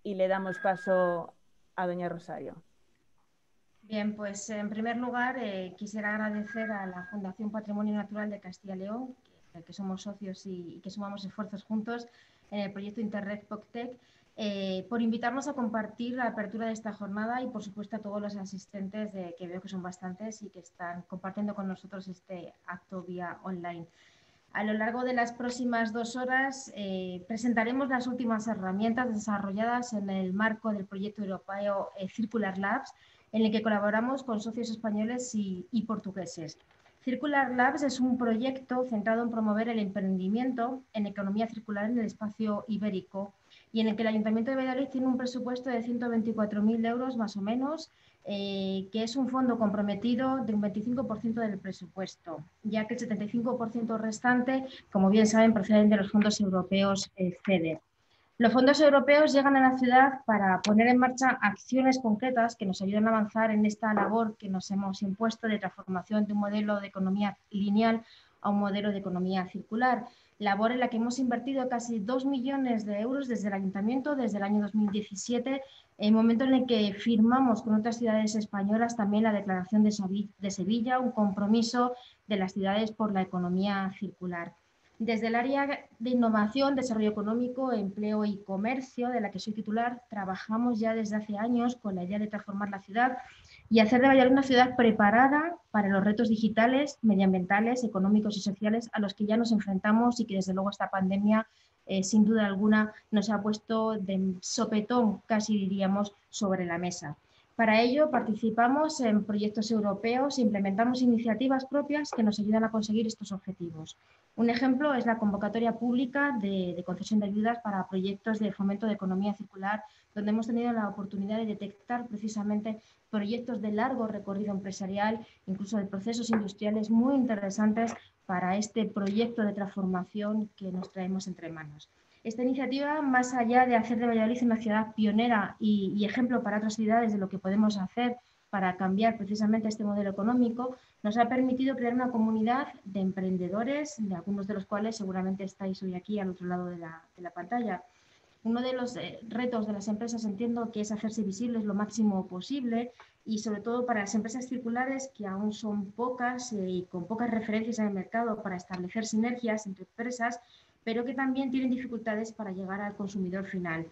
y le damos paso a doña Rosario. Bien, pues en primer lugar quisiera agradecer a la Fundación Patrimonio Natural de Castilla y León, que somos socios y que sumamos esfuerzos juntos en el proyecto Interreg POCTEC, por invitarnos a compartir la apertura de esta jornada y por supuesto a todos los asistentes, que veo que son bastantes y que están compartiendo con nosotros este acto vía online. A lo largo de las próximas 2 horas presentaremos las últimas herramientas desarrolladas en el marco del proyecto europeo Circular Labs, en el que colaboramos con socios españoles y portugueses. Circular Labs es un proyecto centrado en promover el emprendimiento en economía circular en el espacio ibérico y en el que el Ayuntamiento de Valladolid tiene un presupuesto de 124.000 euros más o menos, que es un fondo comprometido de un 25% del presupuesto, ya que el 75% restante, como bien saben, proceden de los fondos europeos FEDER. Los fondos europeos llegan a la ciudad para poner en marcha acciones concretas que nos ayuden a avanzar en esta labor que nos hemos impuesto de transformación de un modelo de economía lineal a un modelo de economía circular. Labor en la que hemos invertido casi 2 millones de euros desde el Ayuntamiento desde el año 2017, en el momento en el que firmamos con otras ciudades españolas también la Declaración de Sevilla, un compromiso de las ciudades por la economía circular. Desde el área de innovación, desarrollo económico, empleo y comercio, de la que soy titular, trabajamos ya desde hace años con la idea de transformar la ciudad y hacer de Valladolid una ciudad preparada para los retos digitales, medioambientales, económicos y sociales a los que ya nos enfrentamos y que desde luego esta pandemia sin duda alguna nos ha puesto de sopetón, casi diríamos, sobre la mesa. Para ello participamos en proyectos europeos e implementamos iniciativas propias que nos ayudan a conseguir estos objetivos. Un ejemplo es la convocatoria pública de concesión de ayudas para proyectos de fomento de economía circular, donde hemos tenido la oportunidad de detectar precisamente proyectos de largo recorrido empresarial, incluso de procesos industriales muy interesantes para este proyecto de transformación que nos traemos entre manos. Esta iniciativa, más allá de hacer de Valladolid una ciudad pionera y ejemplo para otras ciudades de lo que podemos hacer para cambiar precisamente este modelo económico, nos ha permitido crear una comunidad de emprendedores, de algunos de los cuales seguramente estáis hoy aquí al otro lado de la pantalla. Uno de los retos de las empresas entiendo que es hacerse visibles lo máximo posible y sobre todo para las empresas circulares que aún son pocas y con pocas referencias en el mercado para establecer sinergias entre empresas, pero que también tienen dificultades para llegar al consumidor final.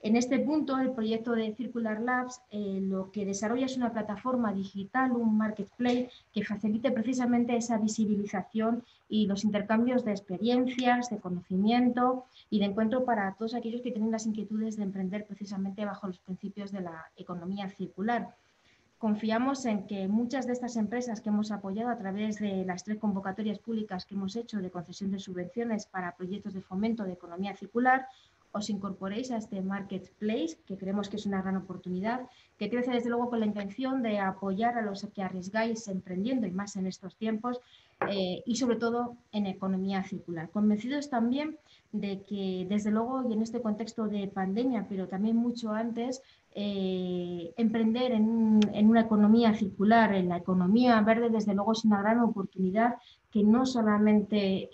En este punto, el proyecto de Circular Labs lo que desarrolla es una plataforma digital, un marketplace que facilite precisamente esa visibilización y los intercambios de experiencias, de conocimiento y de encuentro para todos aquellos que tienen las inquietudes de emprender precisamente bajo los principios de la economía circular. Confiamos en que muchas de estas empresas que hemos apoyado a través de las 3 convocatorias públicas que hemos hecho de concesión de subvenciones para proyectos de fomento de economía circular os incorporéis a este marketplace, que creemos que es una gran oportunidad, que crece desde luego con la intención de apoyar a los que arriesgáis emprendiendo y más en estos tiempos y sobre todo en economía circular. Convencidos también de que desde luego y en este contexto de pandemia, pero también mucho antes, emprender en una economía circular, en la economía verde, desde luego es una gran oportunidad que no solamente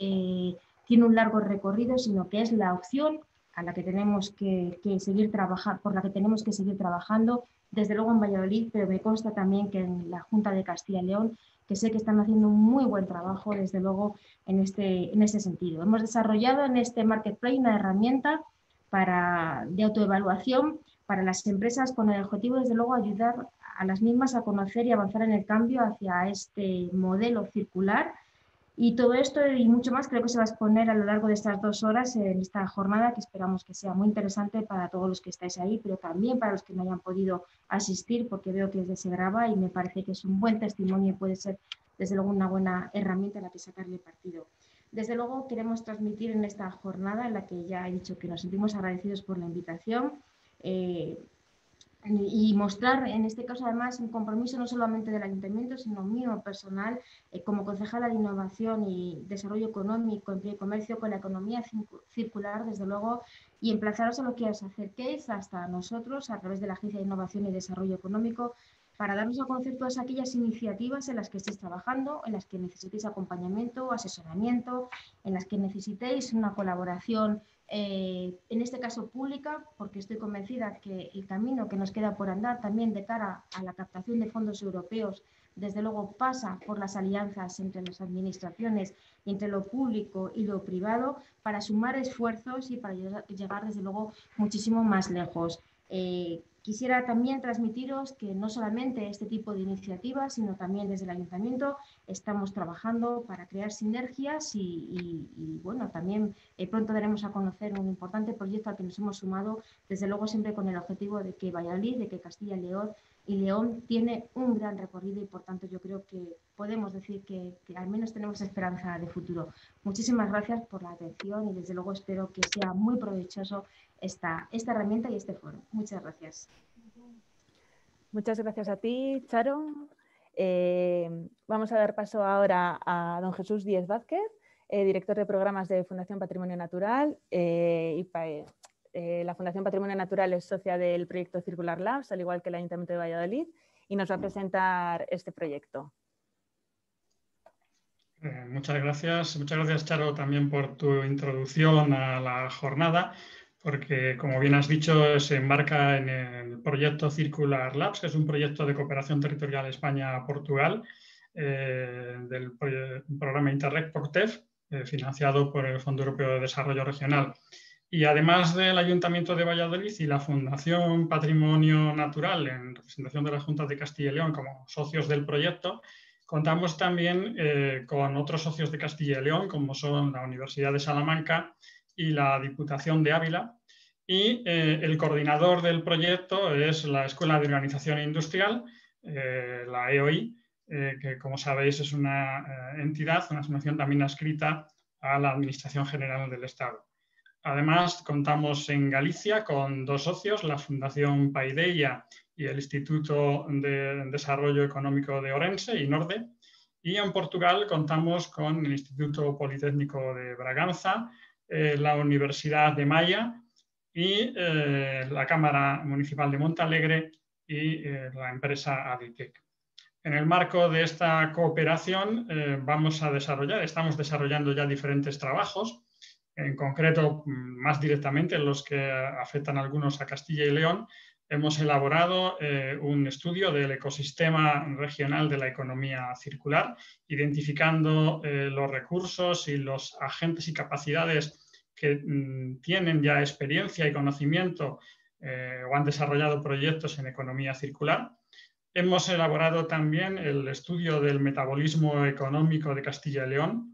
tiene un largo recorrido, sino que es la opción a la que tenemos que seguir trabajando, por la que tenemos que seguir trabajando, desde luego en Valladolid, pero me consta también que en la Junta de Castilla y León, que sé que están haciendo un muy buen trabajo, desde luego, en este sentido. Hemos desarrollado en este marketplace una herramienta de autoevaluación para las empresas con el objetivo, desde luego, ayudar a las mismas a conocer y avanzar en el cambio hacia este modelo circular. Y todo esto y mucho más creo que se va a exponer a lo largo de estas 2 horas en esta jornada, que esperamos que sea muy interesante para todos los que estáis ahí, pero también para los que no hayan podido asistir, porque veo que se graba y me parece que es un buen testimonio y puede ser, desde luego, una buena herramienta a la que sacarle partido. Desde luego, queremos transmitir en esta jornada, en la que ya he dicho que nos sentimos agradecidos por la invitación, y mostrar en este caso además un compromiso no solamente del ayuntamiento sino mío personal como concejala de innovación y desarrollo económico, empleo y comercio con la economía circular desde luego, y emplazaros a lo que os acerquéis hasta nosotros a través de la Agencia de Innovación y Desarrollo Económico para darnos a conocer todas aquellas iniciativas en las que estéis trabajando, en las que necesitéis acompañamiento, asesoramiento, en las que necesitéis una colaboración en este caso pública, porque estoy convencida que el camino que nos queda por andar también de cara a la captación de fondos europeos, desde luego pasa por las alianzas entre las administraciones, entre lo público y lo privado, para sumar esfuerzos y para llegar desde luego muchísimo más lejos. Quisiera también transmitiros que no solamente este tipo de iniciativas, sino también desde el Ayuntamiento estamos trabajando para crear sinergias y bueno, también pronto daremos a conocer un importante proyecto al que nos hemos sumado, desde luego siempre con el objetivo de que Valladolid, de que Castilla y León tiene un gran recorrido y por tanto yo creo que podemos decir que al menos tenemos esperanza de futuro. Muchísimas gracias por la atención y desde luego espero que sea muy provechoso esta herramienta y este foro. Muchas gracias. Muchas gracias a ti, Charo. Vamos a dar paso ahora a don Jesús Díez Vázquez, director de programas de Fundación Patrimonio Natural. La Fundación Patrimonio Natural es socia del proyecto Circular Labs, al igual que el Ayuntamiento de Valladolid, y nos va a presentar este proyecto. Muchas gracias, Charo, también por tu introducción a la jornada, porque, como bien has dicho, se enmarca en el proyecto Circular Labs, que es un proyecto de cooperación territorial España-Portugal del programa Interreg PORTEF, financiado por el Fondo Europeo de Desarrollo Regional. Y además del Ayuntamiento de Valladolid y la Fundación Patrimonio Natural, en representación de las Juntas de Castilla y León como socios del proyecto, contamos también con otros socios de Castilla y León, como son la Universidad de Salamanca y la Diputación de Ávila. Y el coordinador del proyecto es la Escuela de Organización Industrial, la EOI, que, como sabéis, es una entidad, una asociación también adscrita a la Administración General del Estado. Además, contamos en Galicia con dos socios, la Fundación Paideia y el Instituto de Desarrollo Económico de Orense, INORDE. Y en Portugal contamos con el Instituto Politécnico de Braganza, la Universidad de Maia y la Cámara Municipal de Montalegre y la empresa Aditec. En el marco de esta cooperación estamos desarrollando ya diferentes trabajos, en concreto, más directamente los que afectan a algunos a Castilla y León. Hemos elaborado un estudio del ecosistema regional de la economía circular, identificando los recursos y los agentes y capacidades que tienen ya experiencia y conocimiento o han desarrollado proyectos en economía circular. Hemos elaborado también el estudio del metabolismo económico de Castilla y León.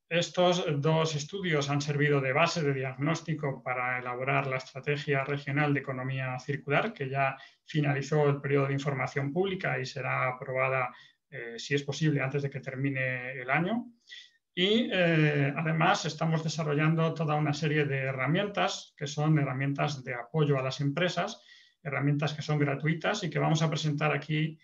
Estos dos estudios han servido de base de diagnóstico para elaborar la Estrategia Regional de Economía Circular, que ya finalizó el periodo de información pública y será aprobada, si es posible, antes de que termine el año. Y además estamos desarrollando toda una serie de herramientas, que son herramientas de apoyo a las empresas, herramientas que son gratuitas y que vamos a presentar aquí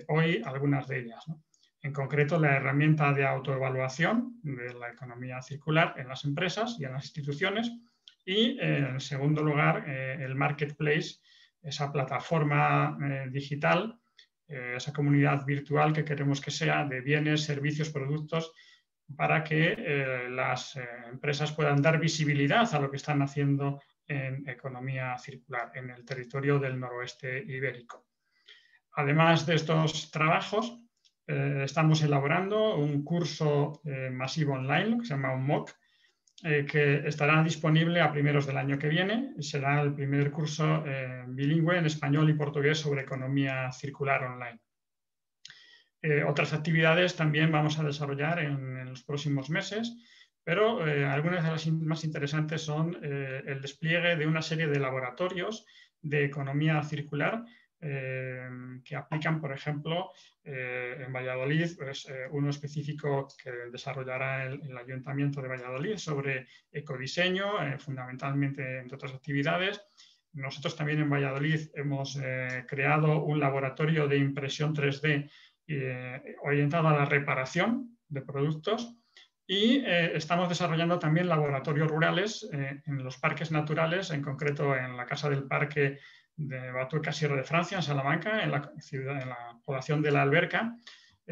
hoy algunas de ellas, ¿no? En concreto, la herramienta de autoevaluación de la economía circular en las empresas y en las instituciones. Y, en segundo lugar, el marketplace, esa plataforma digital, esa comunidad virtual que queremos que sea de bienes, servicios, productos, para que las empresas puedan dar visibilidad a lo que están haciendo en economía circular en el territorio del noroeste ibérico. Además de estos trabajos, estamos elaborando un curso masivo online que se llama un MOOC, que estará disponible a primeros del año que viene. Será el primer curso bilingüe en español y portugués sobre economía circular online. Otras actividades también vamos a desarrollar en los próximos meses, pero algunas de las más interesantes son el despliegue de una serie de laboratorios de economía circular que aplican, por ejemplo, en Valladolid, pues, uno específico que desarrollará el Ayuntamiento de Valladolid sobre ecodiseño, fundamentalmente entre otras actividades. Nosotros también en Valladolid hemos creado un laboratorio de impresión 3D orientado a la reparación de productos y estamos desarrollando también laboratorios rurales en los parques naturales, en concreto en la Casa del Parque de Batueca, Sierra de Francia, en Salamanca, en la población de La Alberca.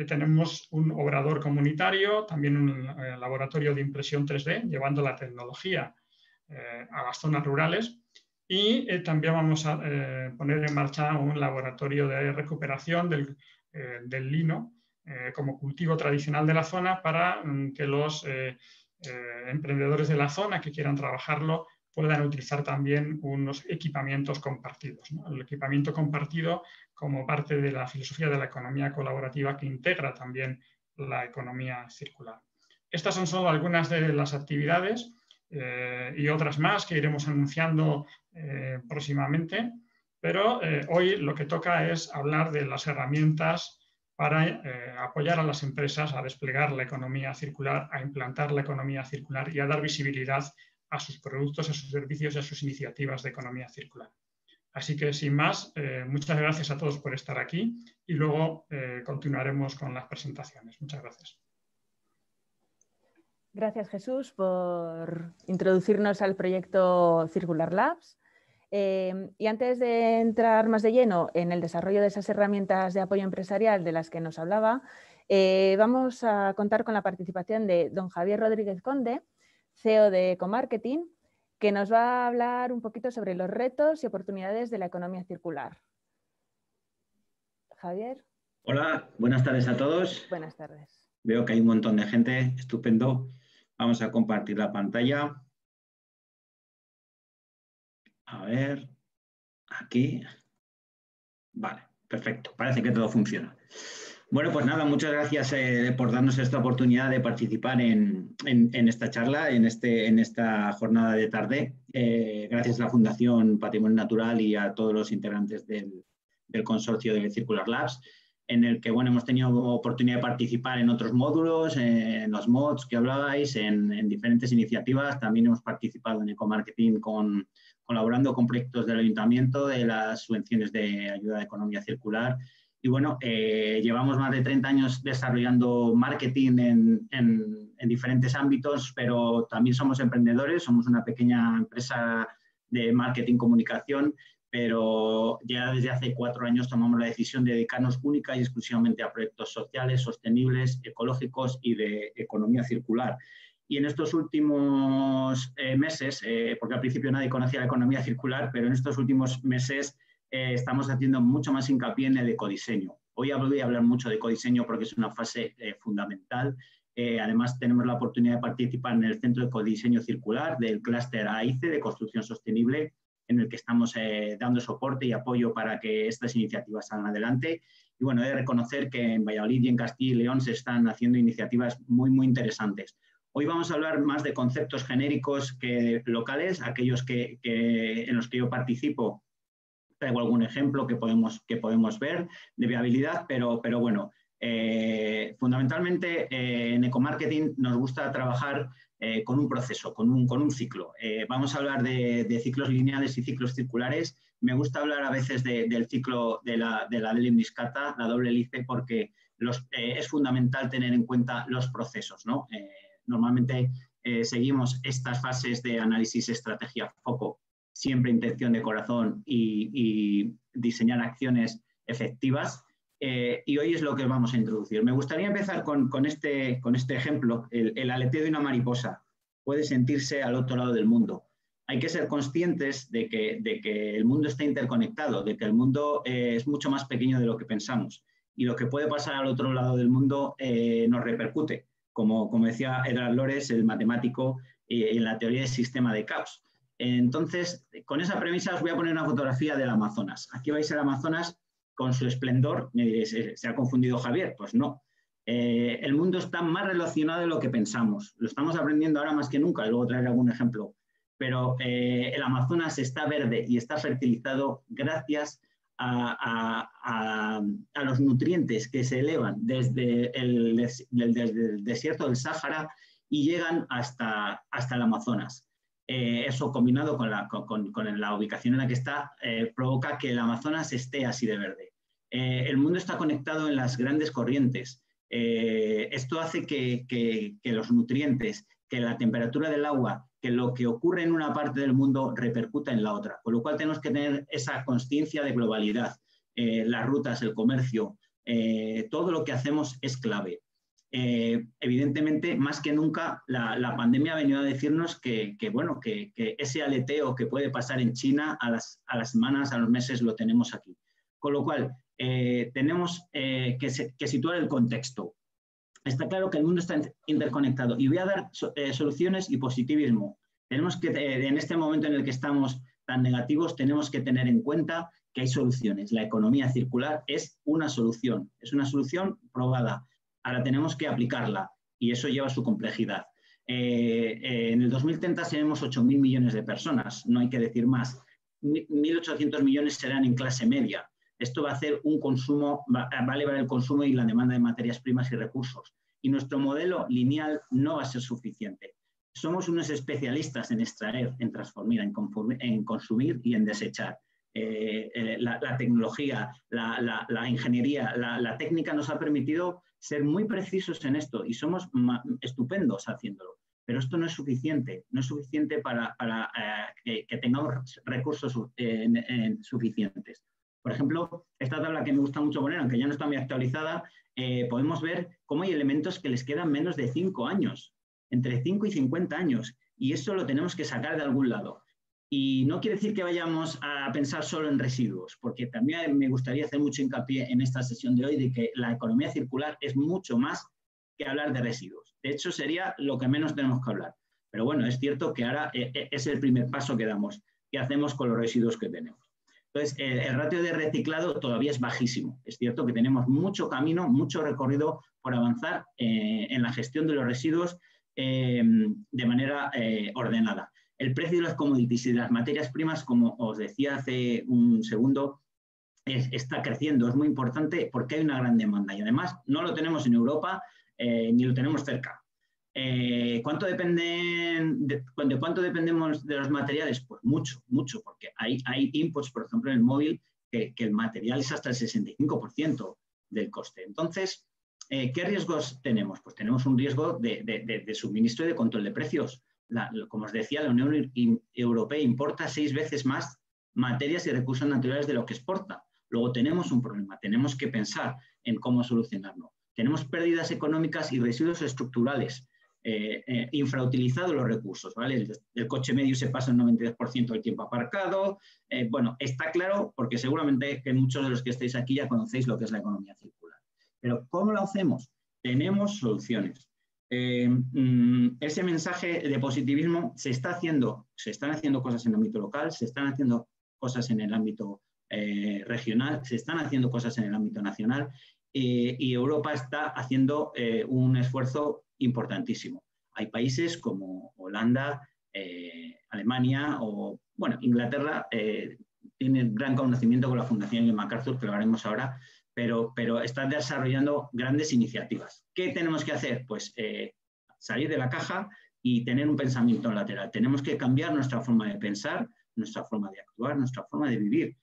Tenemos un obrador comunitario, también un laboratorio de impresión 3D, llevando la tecnología a las zonas rurales. Y también vamos a poner en marcha un laboratorio de recuperación del lino como cultivo tradicional de la zona para que los emprendedores de la zona que quieran trabajarlo puedan utilizar también unos equipamientos compartidos, ¿no? El equipamiento compartido como parte de la filosofía de la economía colaborativa que integra también la economía circular. Estas son solo algunas de las actividades y otras más que iremos anunciando próximamente, pero hoy lo que toca es hablar de las herramientas para apoyar a las empresas a desplegar la economía circular, a implantar la economía circular y a dar visibilidad a sus productos, a sus servicios y a sus iniciativas de economía circular. Así que, sin más, muchas gracias a todos por estar aquí y luego continuaremos con las presentaciones. Muchas gracias. Gracias, Jesús, por introducirnos al proyecto Circular Labs. Y antes de entrar más de lleno en el desarrollo de esas herramientas de apoyo empresarial de las que nos hablaba, vamos a contar con la participación de don Javier Rodríguez Conde, CEO de Ecomarketing, que nos va a hablar un poquito sobre los retos y oportunidades de la economía circular. Javier. Hola, buenas tardes a todos. Buenas tardes. Veo que hay un montón de gente, estupendo. Vamos a compartir la pantalla. A ver, aquí. Vale, perfecto. Parece que todo funciona. Bueno, pues nada, muchas gracias por darnos esta oportunidad de participar en esta charla, en esta jornada de tarde. Gracias a la Fundación Patrimonio Natural y a todos los integrantes del consorcio de Circular Labs, en el que bueno, hemos tenido oportunidad de participar en otros módulos, en los mods que hablabais, en diferentes iniciativas. También hemos participado en Ecomarketing colaborando con proyectos del Ayuntamiento, de las subvenciones de ayuda de economía circular. Y bueno, llevamos más de 30 años desarrollando marketing en diferentes ámbitos, pero también somos emprendedores, somos una pequeña empresa de marketing comunicación, pero ya desde hace 4 años tomamos la decisión de dedicarnos única y exclusivamente a proyectos sociales, sostenibles, ecológicos y de economía circular. Y en estos últimos meses, porque al principio nadie conocía la economía circular, pero en estos últimos meses estamos haciendo mucho más hincapié en el ecodiseño. Hoy voy a hablar mucho de ecodiseño porque es una fase fundamental. Además, tenemos la oportunidad de participar en el Centro de Ecodiseño Circular del clúster AICE de Construcción Sostenible, en el que estamos dando soporte y apoyo para que estas iniciativas salgan adelante. Y bueno, he de reconocer que en Valladolid y en Castilla y León se están haciendo iniciativas muy, muy interesantes. Hoy vamos a hablar más de conceptos genéricos que locales, aquellos en los que yo participo. Traigo algún ejemplo que podemos ver de viabilidad, pero bueno, fundamentalmente en Ecomarketing nos gusta trabajar con un proceso, con un ciclo. Vamos a hablar de ciclos lineales y ciclos circulares. Me gusta hablar a veces del ciclo de la lemniscata, la doble hélice, porque es fundamental tener en cuenta los procesos, ¿no? Normalmente seguimos estas fases de análisis, estrategia, foco, siempre intención de corazón y diseñar acciones efectivas. Y hoy es lo que vamos a introducir. Me gustaría empezar con este ejemplo. El aleteo de una mariposa puede sentirse al otro lado del mundo. Hay que ser conscientes de que el mundo está interconectado, de que el mundo es mucho más pequeño de lo que pensamos. Y lo que puede pasar al otro lado del mundo nos repercute. Como decía Edward Lorenz, el matemático, en la teoría del sistema de caos. Entonces, con esa premisa os voy a poner una fotografía del Amazonas. Aquí vais al Amazonas con su esplendor. Me diréis, ¿se ha confundido Javier? Pues no. El mundo está más relacionado de lo que pensamos. Lo estamos aprendiendo ahora más que nunca, y luego traeré algún ejemplo. Pero el Amazonas está verde y está fertilizado gracias a los nutrientes que se elevan desde el desierto del Sáhara y llegan hasta el Amazonas. Eso combinado con la ubicación en la que está provoca que el Amazonas esté así de verde. El mundo está conectado en las grandes corrientes. Esto hace que los nutrientes, que la temperatura del agua, que lo que ocurre en una parte del mundo repercuta en la otra. Con lo cual tenemos que tener esa consciencia de globalidad. Las rutas, el comercio, todo lo que hacemos es clave. evidentemente, más que nunca, la pandemia ha venido a decirnos que ese aleteo que puede pasar en China a las semanas, a los meses, lo tenemos aquí. Con lo cual, tenemos que situar el contexto. Está claro que el mundo está interconectado y voy a dar soluciones y positivismo. Tenemos que, en este momento en el que estamos tan negativos, tenemos que tener en cuenta que hay soluciones. La economía circular es una solución probada. Ahora tenemos que aplicarla y eso lleva su complejidad. En el 2030 seremos 8.000 millones de personas, no hay que decir más. 1.800 millones serán en clase media. Esto va a hacer un consumo, va a elevar el consumo y la demanda de materias primas y recursos. Y nuestro modelo lineal no va a ser suficiente. Somos unos especialistas en extraer, en transformar, en consumir y en desechar. La tecnología, la ingeniería, la técnica nos ha permitido ser muy precisos en esto y somos estupendos haciéndolo. Pero esto no es suficiente, para que tengamos recursos suficientes. Por ejemplo, esta tabla que me gusta mucho poner, aunque ya no está muy actualizada, podemos ver cómo hay elementos que les quedan menos de 5 años, entre 5 y 50 años, y eso lo tenemos que sacar de algún lado. Y no quiere decir que vayamos a pensar solo en residuos, porque también me gustaría hacer mucho hincapié en esta sesión de hoy de que la economía circular es mucho más que hablar de residuos. De hecho, sería lo que menos tenemos que hablar. Pero bueno, es cierto que ahora es el primer paso que damos. ¿Qué hacemos con los residuos que tenemos? Entonces, el ratio de reciclado todavía es bajísimo. Es cierto que tenemos mucho camino, mucho recorrido por avanzar en la gestión de los residuos de manera ordenada. El precio de las commodities y de las materias primas, como os decía hace un segundo, está creciendo. Es muy importante porque hay una gran demanda y además no lo tenemos en Europa ni lo tenemos cerca. ¿De cuánto dependemos de los materiales? Pues mucho, porque hay inputs, por ejemplo, en el móvil, que el material es hasta el 65% del coste. Entonces, ¿qué riesgos tenemos? Pues tenemos un riesgo de suministro y de control de precios. Como os decía, la Unión Europea importa 6 veces más materias y recursos naturales de lo que exporta. Luego tenemos un problema, tenemos que pensar en cómo solucionarlo. Tenemos pérdidas económicas y residuos estructurales. Infrautilizados los recursos, ¿vale? El coche medio se pasa el 92% del tiempo aparcado. Bueno, está claro porque seguramente que muchos de los que estáis aquí ya conocéis lo que es la economía circular. Pero ¿cómo lo hacemos? Tenemos soluciones. Ese mensaje de positivismo se están haciendo cosas en el ámbito local, se están haciendo cosas en el ámbito regional, se están haciendo cosas en el ámbito nacional y Europa está haciendo un esfuerzo importantísimo. Hay países como Holanda, Alemania o, bueno, Inglaterra tienen gran conocimiento con la Fundación Ellen MacArthur, que lo haremos ahora, pero están desarrollando grandes iniciativas. ¿Qué tenemos que hacer? Pues salir de la caja y tener un pensamiento lateral. Tenemos que cambiar nuestra forma de pensar, nuestra forma de actuar, nuestra forma de vivir.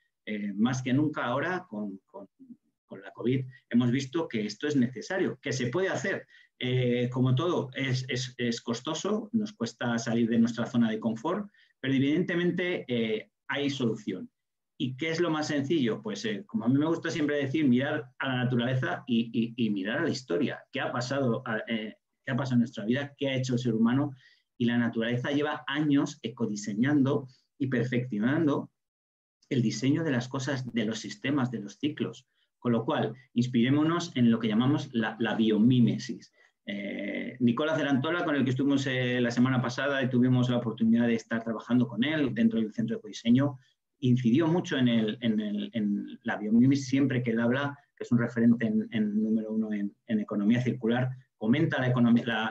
Más que nunca ahora, con la COVID, hemos visto que esto es necesario, que se puede hacer. Como todo, es costoso, nos cuesta salir de nuestra zona de confort, pero evidentemente hay solución. ¿Y qué es lo más sencillo? Pues como a mí me gusta siempre decir, mirar a la naturaleza y mirar a la historia. ¿Qué ha pasado en nuestra vida? ¿Qué ha hecho el ser humano? Y la naturaleza lleva años ecodiseñando y perfeccionando el diseño de las cosas, de los sistemas, de los ciclos. Con lo cual, inspirémonos en lo que llamamos la biomímesis. Nicola Cerantola, con el que estuvimos la semana pasada y tuvimos la oportunidad de estar trabajando con él dentro del Centro de Ecodiseño, incidió mucho en la biomímesis siempre que él habla, que es un referente en número 1 en economía circular, comenta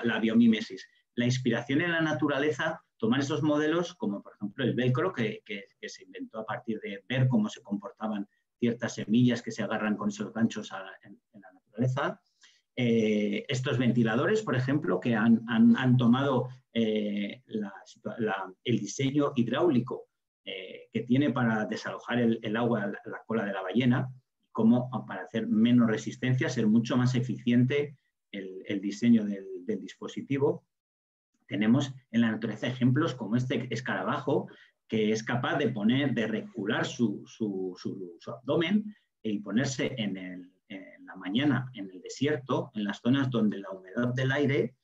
la biomímesis. La inspiración en la naturaleza, tomar esos modelos, como por ejemplo el velcro, que se inventó a partir de ver cómo se comportaban ciertas semillas que se agarran con esos ganchos en la naturaleza. Estos ventiladores, por ejemplo, que han tomado el diseño hidráulico que tiene para desalojar el agua a la cola de la ballena, como para hacer menos resistencia, ser mucho más eficiente el diseño del dispositivo. Tenemos en la naturaleza ejemplos como este escarabajo, que es capaz de recular su abdomen y ponerse en la mañana en el desierto, en las zonas donde la humedad del aire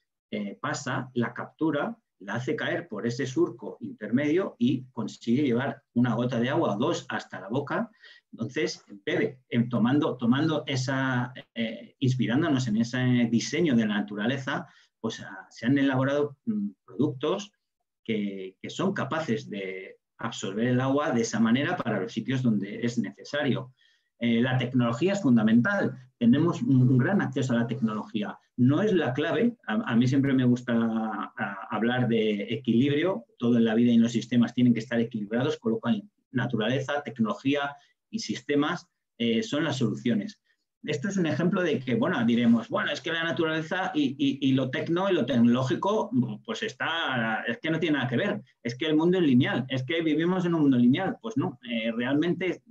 pasa, la captura, la hace caer por ese surco intermedio y consigue llevar una gota de agua o dos hasta la boca. Entonces, bebe, inspirándonos en ese diseño de la naturaleza, pues se han elaborado productos que son capaces de absorber el agua de esa manera para los sitios donde es necesario. La tecnología es fundamental. Tenemos un gran acceso a la tecnología. No es la clave. A mí siempre me gusta hablar de equilibrio. Todo en la vida y en los sistemas tienen que estar equilibrados, con lo cual naturaleza, tecnología y sistemas son las soluciones. Esto es un ejemplo de que, bueno, diremos, bueno, es que la naturaleza y lo tecno y lo tecnológico, pues es que no tiene nada que ver. Es que el mundo es lineal. Es que vivimos en un mundo lineal. Pues no, realmente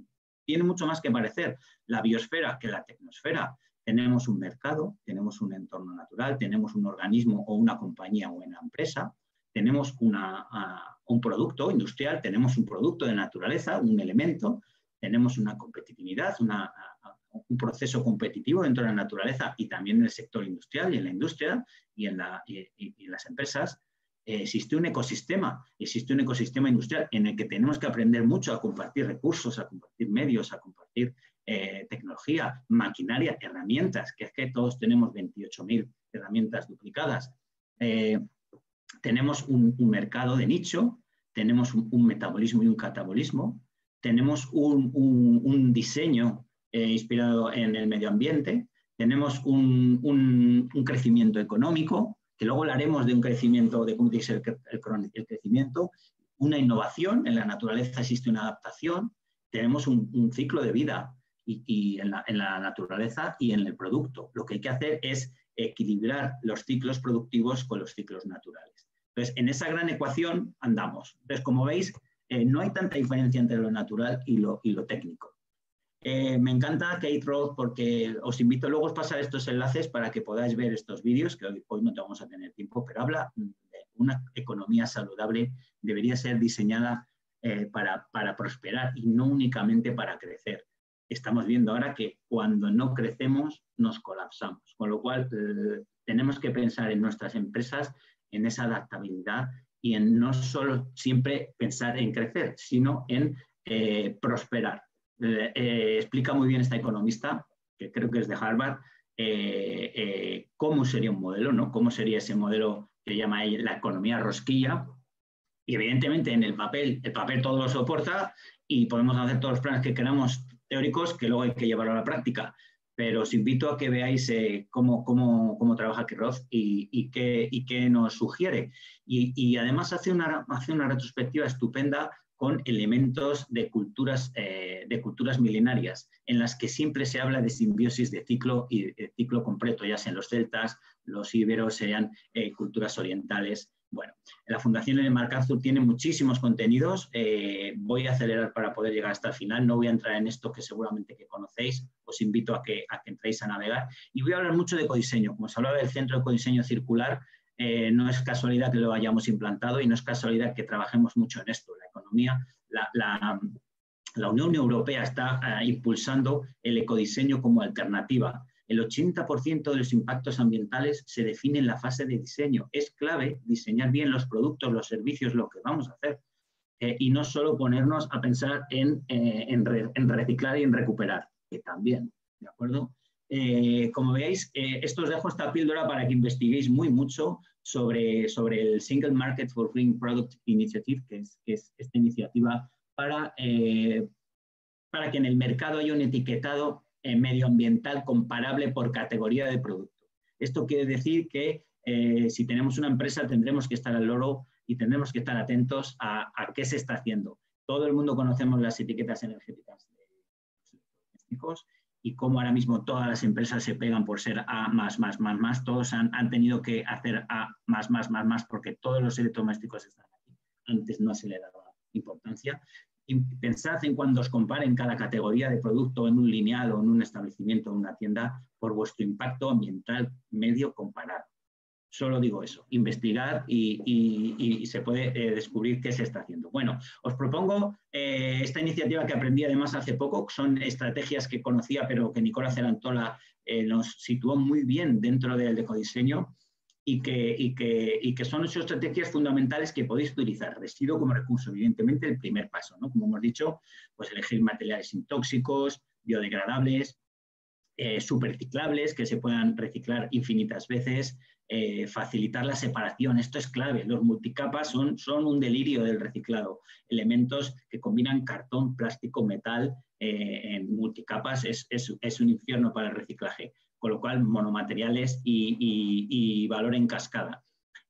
tiene mucho más que parecer. La biosfera que la tecnosfera. Tenemos un mercado, tenemos un entorno natural, tenemos un organismo o una compañía o una empresa, tenemos un producto industrial, tenemos un producto de naturaleza, un elemento, tenemos una competitividad, un proceso competitivo dentro de la naturaleza y también en el sector industrial y en la industria y en las empresas. Existe un ecosistema industrial en el que tenemos que aprender mucho a compartir recursos, a compartir medios, a compartir tecnología, maquinaria, herramientas, que es que todos tenemos 28.000 herramientas duplicadas. Tenemos un mercado de nicho, tenemos un metabolismo y un catabolismo, tenemos un diseño inspirado en el medio ambiente, tenemos un crecimiento económico, que luego hablaremos de un crecimiento, de cómo tiene que ser el crecimiento, una innovación, en la naturaleza existe una adaptación, tenemos un ciclo de vida y en la naturaleza y en el producto. Lo que hay que hacer es equilibrar los ciclos productivos con los ciclos naturales. Entonces, en esa gran ecuación andamos. Entonces, como veis, no hay tanta diferencia entre lo natural y lo técnico. Me encanta Kate Roth porque os invito luego a pasar estos enlaces para que podáis ver estos vídeos, que hoy no te vamos a tener tiempo, pero habla de una economía saludable, debería ser diseñada para prosperar y no únicamente para crecer. Estamos viendo ahora que cuando no crecemos nos colapsamos, con lo cual tenemos que pensar en nuestras empresas, en esa adaptabilidad y en no solo siempre pensar en crecer, sino en prosperar. Explica muy bien esta economista, que creo que es de Harvard, cómo sería un modelo, ¿no? Cómo sería ese modelo que llama ella la economía rosquilla. Y evidentemente en el papel todo lo soporta y podemos hacer todos los planes que queramos teóricos que luego hay que llevarlo a la práctica. Pero os invito a que veáis cómo trabaja Kate Roth y qué nos sugiere. Y además hace una retrospectiva estupenda con elementos de culturas milenarias, en las que siempre se habla de simbiosis de ciclo y de ciclo completo, ya sean los celtas, los íberos, sean culturas orientales. Bueno, la Fundación Ellen MacArthur tiene muchísimos contenidos. Voy a acelerar para poder llegar hasta el final. No voy a entrar en esto que seguramente que conocéis. Os invito a que entréis a navegar. Y voy a hablar mucho de ecodiseño. Como se hablaba del Centro de Ecodiseño Circular, no es casualidad que lo hayamos implantado y no es casualidad que trabajemos mucho en esto. La economía, la Unión Europea está impulsando el ecodiseño como alternativa. El 80% de los impactos ambientales se define en la fase de diseño. Es clave diseñar bien los productos, los servicios, lo que vamos a hacer. Y no solo ponernos a pensar en reciclar y en recuperar, que también, ¿de acuerdo? Como veis, esto os dejo esta píldora para que investiguéis mucho sobre el Single Market for Green Product Initiative, que es esta iniciativa para que en el mercado haya un etiquetado medioambiental comparable por categoría de producto. Esto quiere decir que si tenemos una empresa tendremos que estar al loro y tendremos que estar atentos a qué se está haciendo. Todo el mundo conocemos las etiquetas energéticas de los electrodomésticos y cómo ahora mismo todas las empresas se pegan por ser A++++. Todos han tenido que hacer A++++, porque todos los electrodomésticos están aquí. Antes no se le daba importancia. Y pensad en cuando os comparen cada categoría de producto en un lineal o en un establecimiento o en una tienda por vuestro impacto ambiental medio comparado. Solo digo eso, investigar y se puede descubrir qué se está haciendo. Bueno, os propongo esta iniciativa que aprendí además hace poco, son estrategias que conocía pero que Nicola Cerantola nos situó muy bien dentro del ecodiseño y que son ocho estrategias fundamentales que podéis utilizar. Residuo como recurso, evidentemente el primer paso, ¿no? Como hemos dicho, pues elegir materiales sin tóxicos, biodegradables, superreciclables, que se puedan reciclar infinitas veces, facilitar la separación, esto es clave, los multicapas son un delirio del reciclado, elementos que combinan cartón, plástico, metal en multicapas es un infierno para el reciclaje, con lo cual monomateriales y valor en cascada.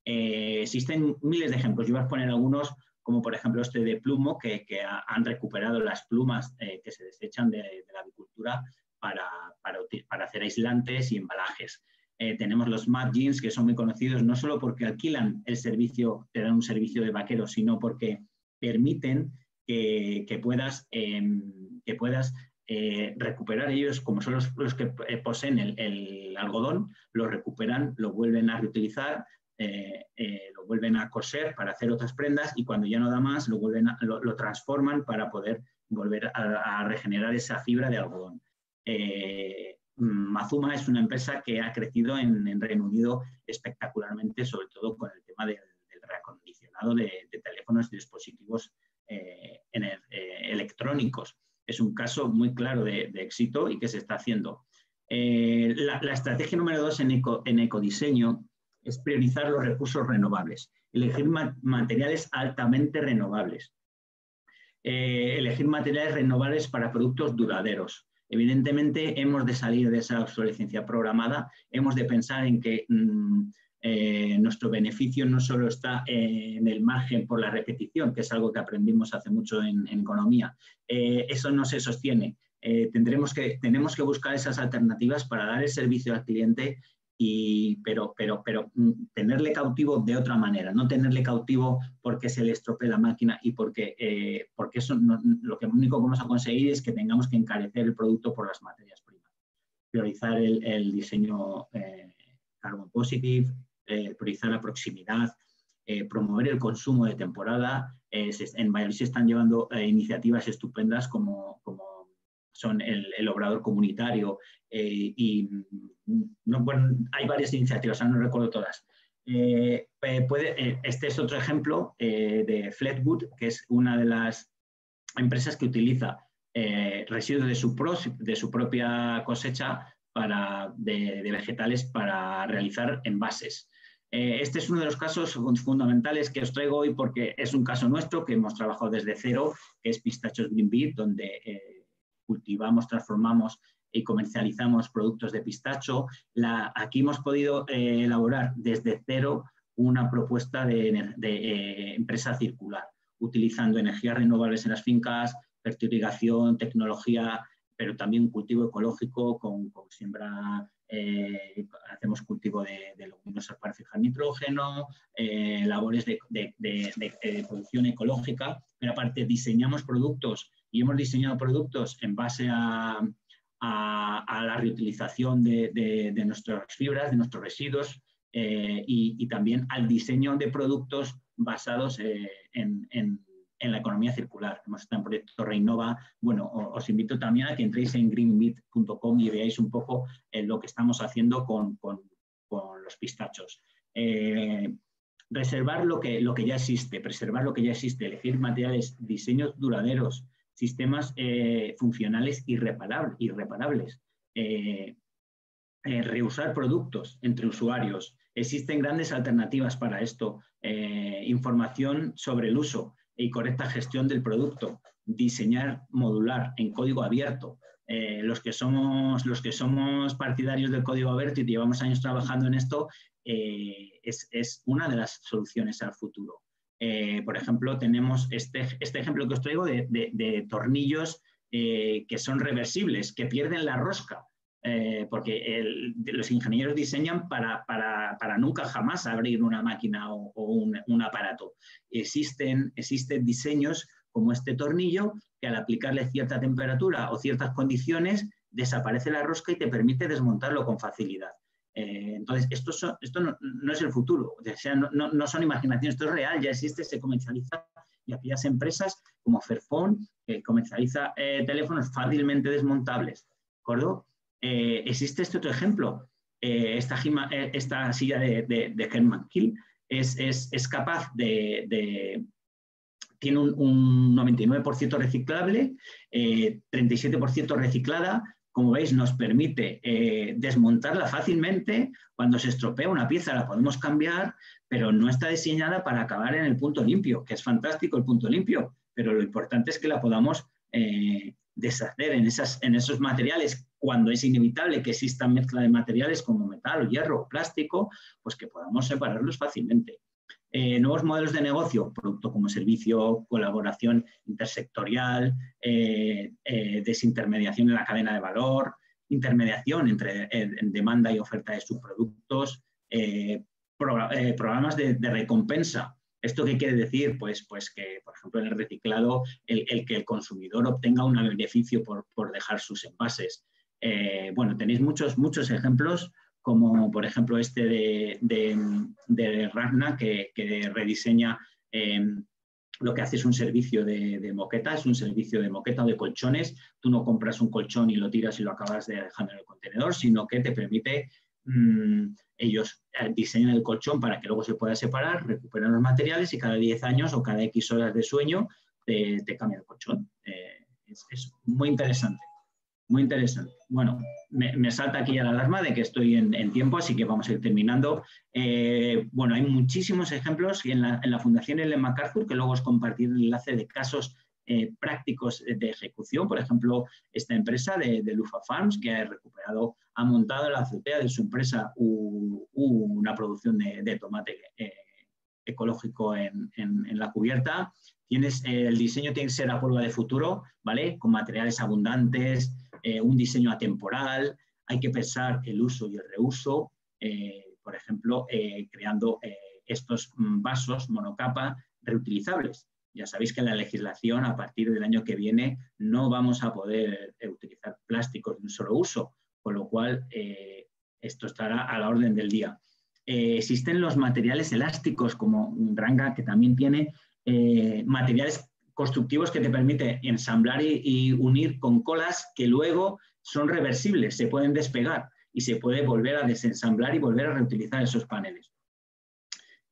Existen miles de ejemplos, yo voy a poner algunos, como por ejemplo este de Plumo, que han recuperado las plumas que se desechan de la avicultura para hacer aislantes y embalajes. Tenemos los Mad Jeans, que son muy conocidos no solo porque alquilan el servicio, te dan un servicio de vaquero, sino porque permiten que puedas recuperar ellos, como son los que poseen el algodón, lo recuperan, lo vuelven a reutilizar, lo vuelven a coser para hacer otras prendas y cuando ya no da más lo transforman para poder volver a regenerar esa fibra de algodón. Mazuma es una empresa que ha crecido en Reino Unido espectacularmente, sobre todo con el tema del reacondicionado de teléfonos y dispositivos electrónicos. Es un caso muy claro de éxito y que se está haciendo. La estrategia número 2 en ecodiseño es priorizar los recursos renovables, elegir materiales altamente renovables, elegir materiales renovables para productos duraderos. Evidentemente, hemos de salir de esa obsolescencia programada, hemos de pensar en que nuestro beneficio no solo está en el margen por la repetición, que es algo que aprendimos hace mucho en economía. Eso no se sostiene. Tenemos que buscar esas alternativas para dar el servicio al cliente, pero tenerle cautivo de otra manera, no tenerle cautivo porque se le estropee la máquina y porque eso lo único que vamos a conseguir es que tengamos que encarecer el producto por las materias primas. Priorizar el diseño carbon positive, priorizar la proximidad, promover el consumo de temporada. En Valladolid se están llevando iniciativas estupendas como son el obrador comunitario hay varias iniciativas, ahora no recuerdo todas. Este es otro ejemplo de Fleetwood, que es una de las empresas que utiliza residuos de su propia cosecha de vegetales para realizar envases. Este es uno de los casos fundamentales que os traigo hoy porque es un caso nuestro que hemos trabajado desde cero, que es Pistachos Green Beet, donde cultivamos, transformamos y comercializamos productos de pistacho. Aquí hemos podido elaborar desde cero una propuesta de empresa circular, utilizando energías renovables en las fincas, fertilización, tecnología, pero también cultivo ecológico con siembra, hacemos cultivo de leguminosas para fijar nitrógeno, labores de producción ecológica, pero aparte diseñamos productos y hemos diseñado productos en base a la reutilización de nuestras fibras, de nuestros residuos y también al diseño de productos basados en la economía circular. Hemos estado en proyecto Reinova. Bueno, os invito también a que entréis en greenbeet.com y veáis un poco lo que estamos haciendo con los pistachos. Reservar lo que ya existe, preservar lo que ya existe, elegir materiales, diseños duraderos, sistemas funcionales irreparables, reusar productos entre usuarios. Existen grandes alternativas para esto, información sobre el uso y correcta gestión del producto, diseñar modular en código abierto. Los que somos partidarios del código abierto y llevamos años trabajando en esto, es una de las soluciones al futuro. Por ejemplo, tenemos este ejemplo que os traigo de tornillos que son reversibles, que pierden la rosca, porque los ingenieros diseñan para nunca jamás abrir una máquina o un aparato. Existen diseños como este tornillo que al aplicarle cierta temperatura o ciertas condiciones desaparece la rosca y te permite desmontarlo con facilidad. Entonces, esto no es el futuro, o sea, no son imaginaciones, esto es real, ya existe, se comercializa, y aquellas empresas como Fairphone, que comercializa teléfonos fácilmente desmontables, ¿de acuerdo? Existe este otro ejemplo, esta silla de Herman Kiel es capaz tiene un 99% reciclable, 37% reciclada. Como veis, nos permite desmontarla fácilmente. Cuando se estropea una pieza la podemos cambiar, pero no está diseñada para acabar en el punto limpio, que es fantástico el punto limpio, pero lo importante es que la podamos deshacer en esos materiales, cuando es inevitable que exista mezcla de materiales como metal, hierro o plástico, pues que podamos separarlos fácilmente. Nuevos modelos de negocio, producto como servicio, colaboración intersectorial, desintermediación en la cadena de valor, intermediación entre demanda y oferta de subproductos, programas de recompensa. ¿Esto qué quiere decir? Pues que, por ejemplo, en el reciclado, el que el consumidor obtenga un beneficio por dejar sus envases. Bueno, tenéis muchos ejemplos, como por ejemplo este de Ragna, que rediseña, lo que hace es un servicio de moqueta, es un servicio de moqueta o de colchones. Tú no compras un colchón y lo tiras y lo acabas dejando en el contenedor, sino que te permite, ellos diseñan el colchón para que luego se pueda separar, recuperan los materiales y cada 10 años o cada X horas de sueño te cambian el colchón. Es muy interesante. Muy interesante. Bueno, me salta aquí ya la alarma de que estoy en tiempo, así que vamos a ir terminando. Bueno, hay muchísimos ejemplos y en la Fundación Ellen MacArthur, que luego os compartiré el enlace de casos prácticos de ejecución. Por ejemplo, esta empresa de Lufa Farms, que ha montado en la azotea de su empresa una producción de tomate ecológico en la cubierta. El diseño tiene que ser a prueba de futuro, ¿vale? Con materiales abundantes, un diseño atemporal, hay que pensar el uso y el reuso, por ejemplo, creando estos vasos monocapa reutilizables. Ya sabéis que en la legislación, a partir del año que viene, no vamos a poder utilizar plásticos de un solo uso, con lo cual esto estará a la orden del día. Existen los materiales elásticos, como Ranga, que también tiene materiales constructivos que te permite ensamblar y unir con colas que luego son reversibles, se pueden despegar y se puede volver a desensamblar y volver a reutilizar esos paneles.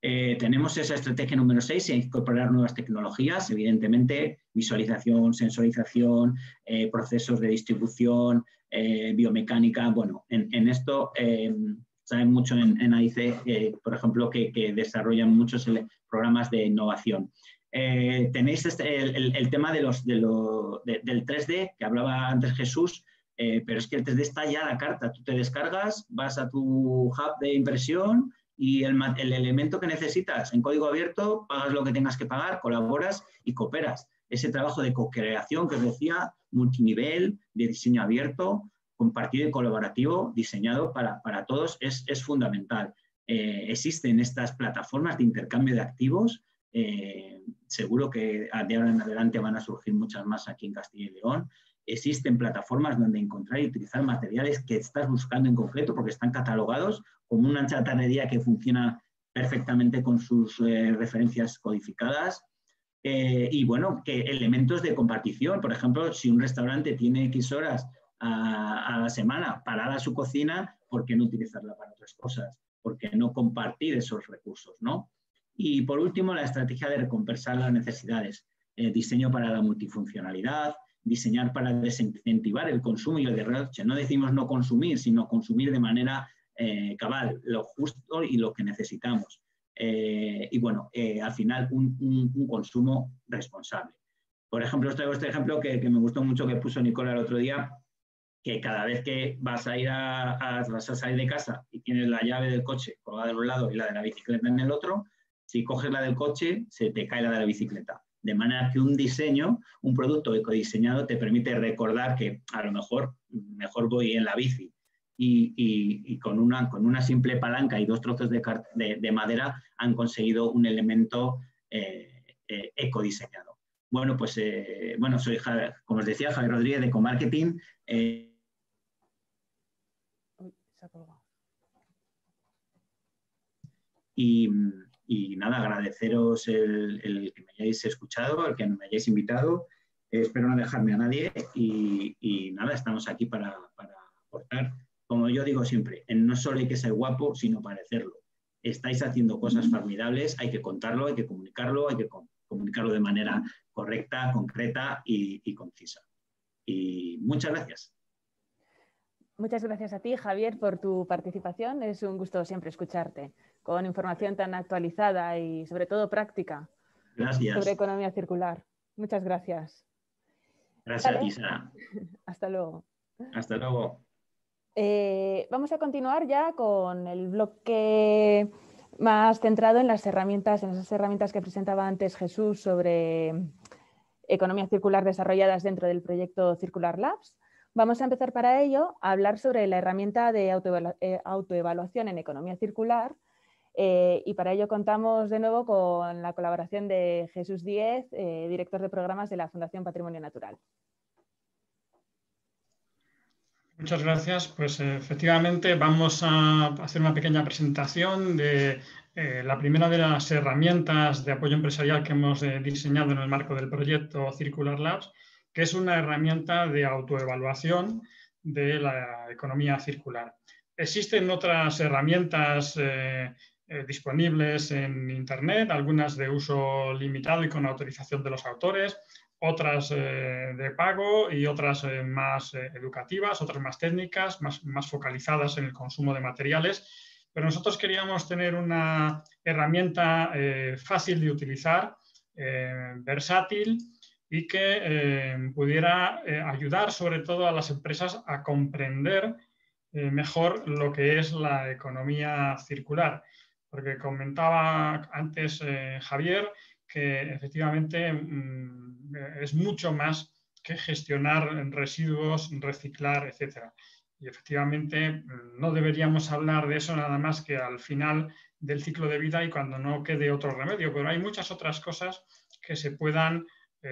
Tenemos esa estrategia número 6, incorporar nuevas tecnologías, evidentemente, visualización, sensorización, procesos de distribución, biomecánica. Bueno, en esto saben mucho en AIC, por ejemplo, que desarrollan muchos programas de innovación. Tenéis el tema del 3D, que hablaba antes Jesús, pero es que el 3D está ya a la carta. Tú te descargas, vas a tu hub de impresión y el elemento que necesitas en código abierto, pagas lo que tengas que pagar, colaboras y cooperas. Ese trabajo de co-creación que os decía, multinivel, de diseño abierto, compartido y colaborativo, diseñado para todos, es fundamental. Existen estas plataformas de intercambio de activos. Seguro que de ahora en adelante van a surgir muchas más aquí en Castilla y León. Existen plataformas donde encontrar y utilizar materiales que estás buscando en concreto porque están catalogados, como una chatarrería que funciona perfectamente con sus referencias codificadas. Y bueno, que elementos de compartición. Por ejemplo, si un restaurante tiene X horas a la semana parada su cocina, ¿por qué no utilizarla para otras cosas? ¿Por qué no compartir esos recursos, ¿no? Y por último, la estrategia de recompensar las necesidades. Diseño para la multifuncionalidad, diseñar para desincentivar el consumo y el derroche. No decimos no consumir, sino consumir de manera cabal, lo justo y lo que necesitamos. Y bueno, al final un consumo responsable. Por ejemplo, os traigo este ejemplo que me gustó mucho, que puso Nicola el otro día, que cada vez que vas a salir de casa y tienes la llave del coche colgada en un lado y la de la bicicleta en el otro, si coges la del coche, se te cae la de la bicicleta. De manera que un diseño, un producto ecodiseñado te permite recordar que a lo mejor voy en la bici y con una simple palanca y 2 trozos de madera han conseguido un elemento ecodiseñado. Bueno, pues soy, como os decía, Javier Rodríguez de Ecomarketing. Y nada, agradeceros el que me hayáis escuchado, el que me hayáis invitado. Espero no dejarme a nadie y nada, estamos aquí para aportar. Como yo digo siempre, no solo hay que ser guapo, sino parecerlo. Estáis haciendo cosas formidables, hay que contarlo, hay que comunicarlo de manera correcta, concreta y concisa. Y muchas gracias. Muchas gracias a ti, Javier, por tu participación. Es un gusto siempre escucharte, con información tan actualizada y sobre todo práctica. Gracias. Sobre economía circular. Muchas gracias. Gracias a ti, Sara. Hasta luego. Hasta luego. Vamos a continuar ya con el bloque más centrado en las herramientas, en esas herramientas que presentaba antes Jesús sobre economía circular desarrolladas dentro del proyecto Circular Labs. Vamos a empezar para ello a hablar sobre la herramienta de autoevaluación en economía circular y para ello contamos de nuevo con la colaboración de Jesús Díez, director de programas de la Fundación Patrimonio Natural. Muchas gracias. Pues efectivamente vamos a hacer una pequeña presentación de la primera de las herramientas de apoyo empresarial que hemos diseñado en el marco del proyecto Circular Labs, que es una herramienta de autoevaluación de la economía circular. Existen otras herramientas disponibles en Internet, algunas de uso limitado y con autorización de los autores, otras de pago y otras más educativas, otras más técnicas, más focalizadas en el consumo de materiales. Pero nosotros queríamos tener una herramienta fácil de utilizar, versátil, y que pudiera ayudar sobre todo a las empresas a comprender mejor lo que es la economía circular. Porque comentaba antes Javier que efectivamente es mucho más que gestionar residuos, reciclar, etc. Y efectivamente no deberíamos hablar de eso nada más que al final del ciclo de vida y cuando no quede otro remedio, pero hay muchas otras cosas que se puedan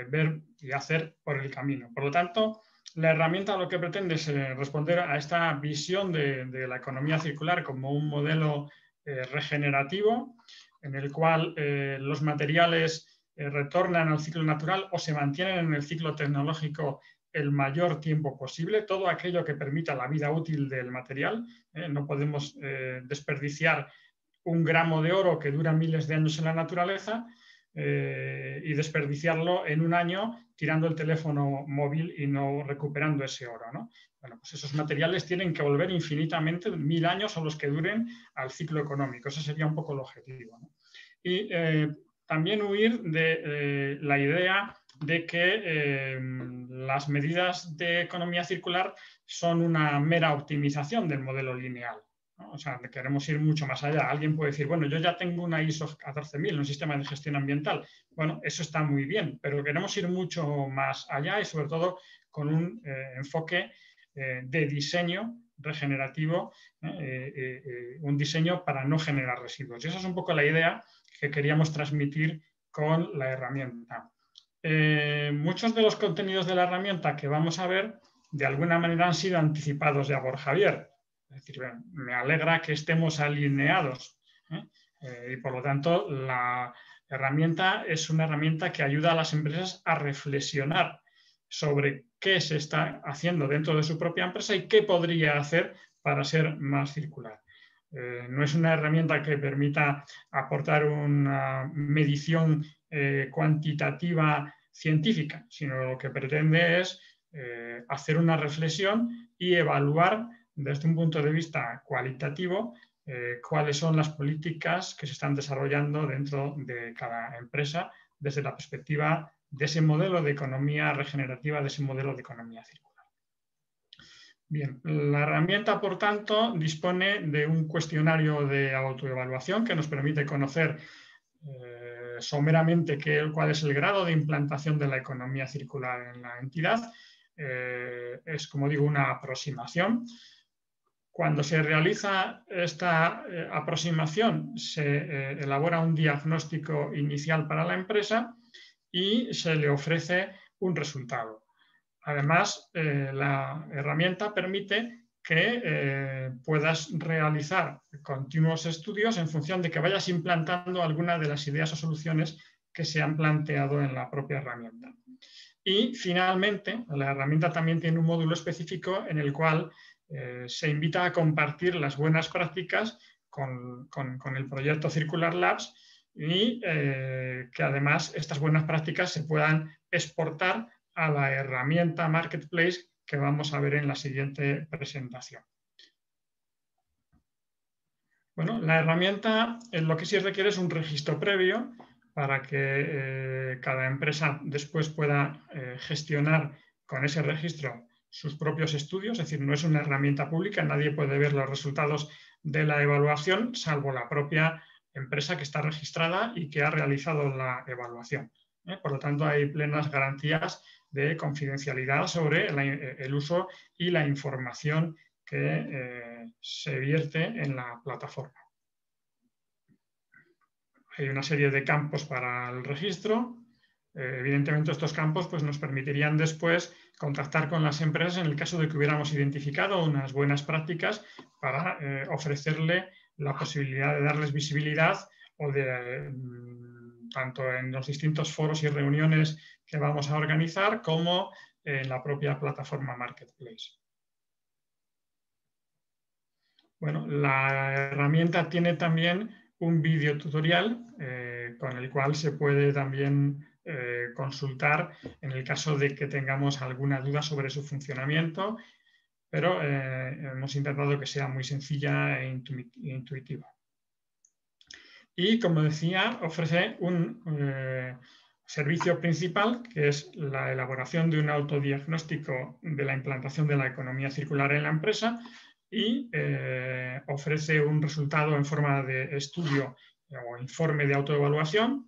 ver y hacer por el camino. Por lo tanto, la herramienta lo que pretende es responder a esta visión de la economía circular como un modelo regenerativo en el cual los materiales retornan al ciclo natural o se mantienen en el ciclo tecnológico el mayor tiempo posible, todo aquello que permita la vida útil del material. No podemos desperdiciar un gramo de oro que dura miles de años en la naturaleza y desperdiciarlo en un año tirando el teléfono móvil y no recuperando ese oro, ¿no? Bueno, pues esos materiales tienen que volver infinitamente, 1000 años o los que duren al ciclo económico. Ese sería un poco el objetivo, ¿no? Y también huir de la idea de que las medidas de economía circular son una mera optimización del modelo lineal, ¿no? O sea, queremos ir mucho más allá. Alguien puede decir, bueno, yo ya tengo una ISO 14000, un sistema de gestión ambiental. Bueno, eso está muy bien, pero queremos ir mucho más allá y sobre todo con un enfoque de diseño regenerativo, un diseño para no generar residuos. Y esa es un poco la idea que queríamos transmitir con la herramienta. Muchos de los contenidos de la herramienta que vamos a ver, de alguna manera han sido anticipados ya por Javier. Es decir, me alegra que estemos alineados. Y por lo tanto, la herramienta es una herramienta que ayuda a las empresas a reflexionar sobre qué se está haciendo dentro de su propia empresa y qué podría hacer para ser más circular. No es una herramienta que permita aportar una medición cuantitativa científica, sino lo que pretende es hacer una reflexión y evaluar desde un punto de vista cualitativo cuáles son las políticas que se están desarrollando dentro de cada empresa desde la perspectiva de ese modelo de economía regenerativa, de ese modelo de economía circular. Bien, la herramienta, por tanto, dispone de un cuestionario de autoevaluación que nos permite conocer someramente cuál es el grado de implantación de la economía circular en la entidad. Es, como digo, una aproximación. Cuando se realiza esta aproximación, se elabora un diagnóstico inicial para la empresa y se le ofrece un resultado. Además, la herramienta permite que puedas realizar continuos estudios en función de que vayas implantando alguna de las ideas o soluciones que se han planteado en la propia herramienta. Y finalmente, la herramienta también tiene un módulo específico en el cual se invita a compartir las buenas prácticas con el proyecto Circular Labs y que además estas buenas prácticas se puedan exportar a la herramienta Marketplace que vamos a ver en la siguiente presentación. Bueno, la herramienta lo que sí requiere es un registro previo para que cada empresa después pueda gestionar con ese registro sus propios estudios, es decir, no es una herramienta pública, nadie puede ver los resultados de la evaluación salvo la propia empresa que está registrada y que ha realizado la evaluación. Por lo tanto, hay plenas garantías de confidencialidad sobre el uso y la información que se vierte en la plataforma. Hay una serie de campos para el registro. Evidentemente, estos campos pues, nos permitirían después contactar con las empresas en el caso de que hubiéramos identificado unas buenas prácticas para ofrecerle la posibilidad de darles visibilidad o de tanto en los distintos foros y reuniones que vamos a organizar como en la propia plataforma Marketplace. Bueno, la herramienta tiene también un vídeo tutorial con el cual se puede también consultar en el caso de que tengamos alguna duda sobre su funcionamiento, pero hemos intentado que sea muy sencilla e intuitiva. Y, como decía, ofrece un servicio principal, que es la elaboración de un autodiagnóstico de la implantación de la economía circular en la empresa y ofrece un resultado en forma de estudio o informe de autoevaluación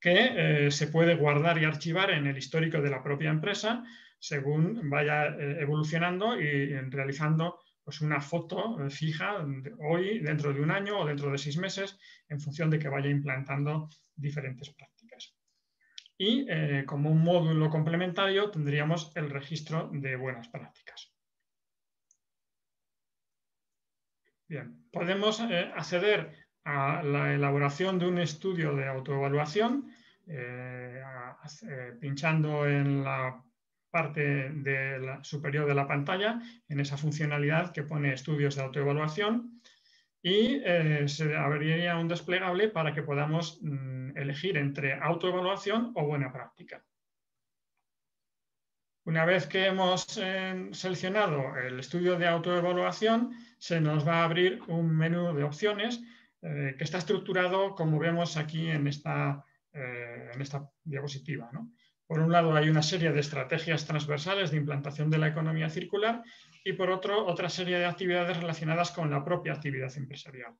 que se puede guardar y archivar en el histórico de la propia empresa según vaya evolucionando y realizando pues, una foto fija hoy, dentro de un año o dentro de 6 meses, en función de que vaya implantando diferentes prácticas. Y como un módulo complementario tendríamos el registro de buenas prácticas. Bien, podemos acceder a la elaboración de un estudio de autoevaluación pinchando en la parte superior de la pantalla, en esa funcionalidad que pone estudios de autoevaluación y se abriría un desplegable para que podamos elegir entre autoevaluación o buena práctica. Una vez que hemos seleccionado el estudio de autoevaluación, se nos va a abrir un menú de opciones que está estructurado como vemos aquí en esta diapositiva, ¿no? Por un lado hay una serie de estrategias transversales de implantación de la economía circular y por otro otra serie de actividades relacionadas con la propia actividad empresarial.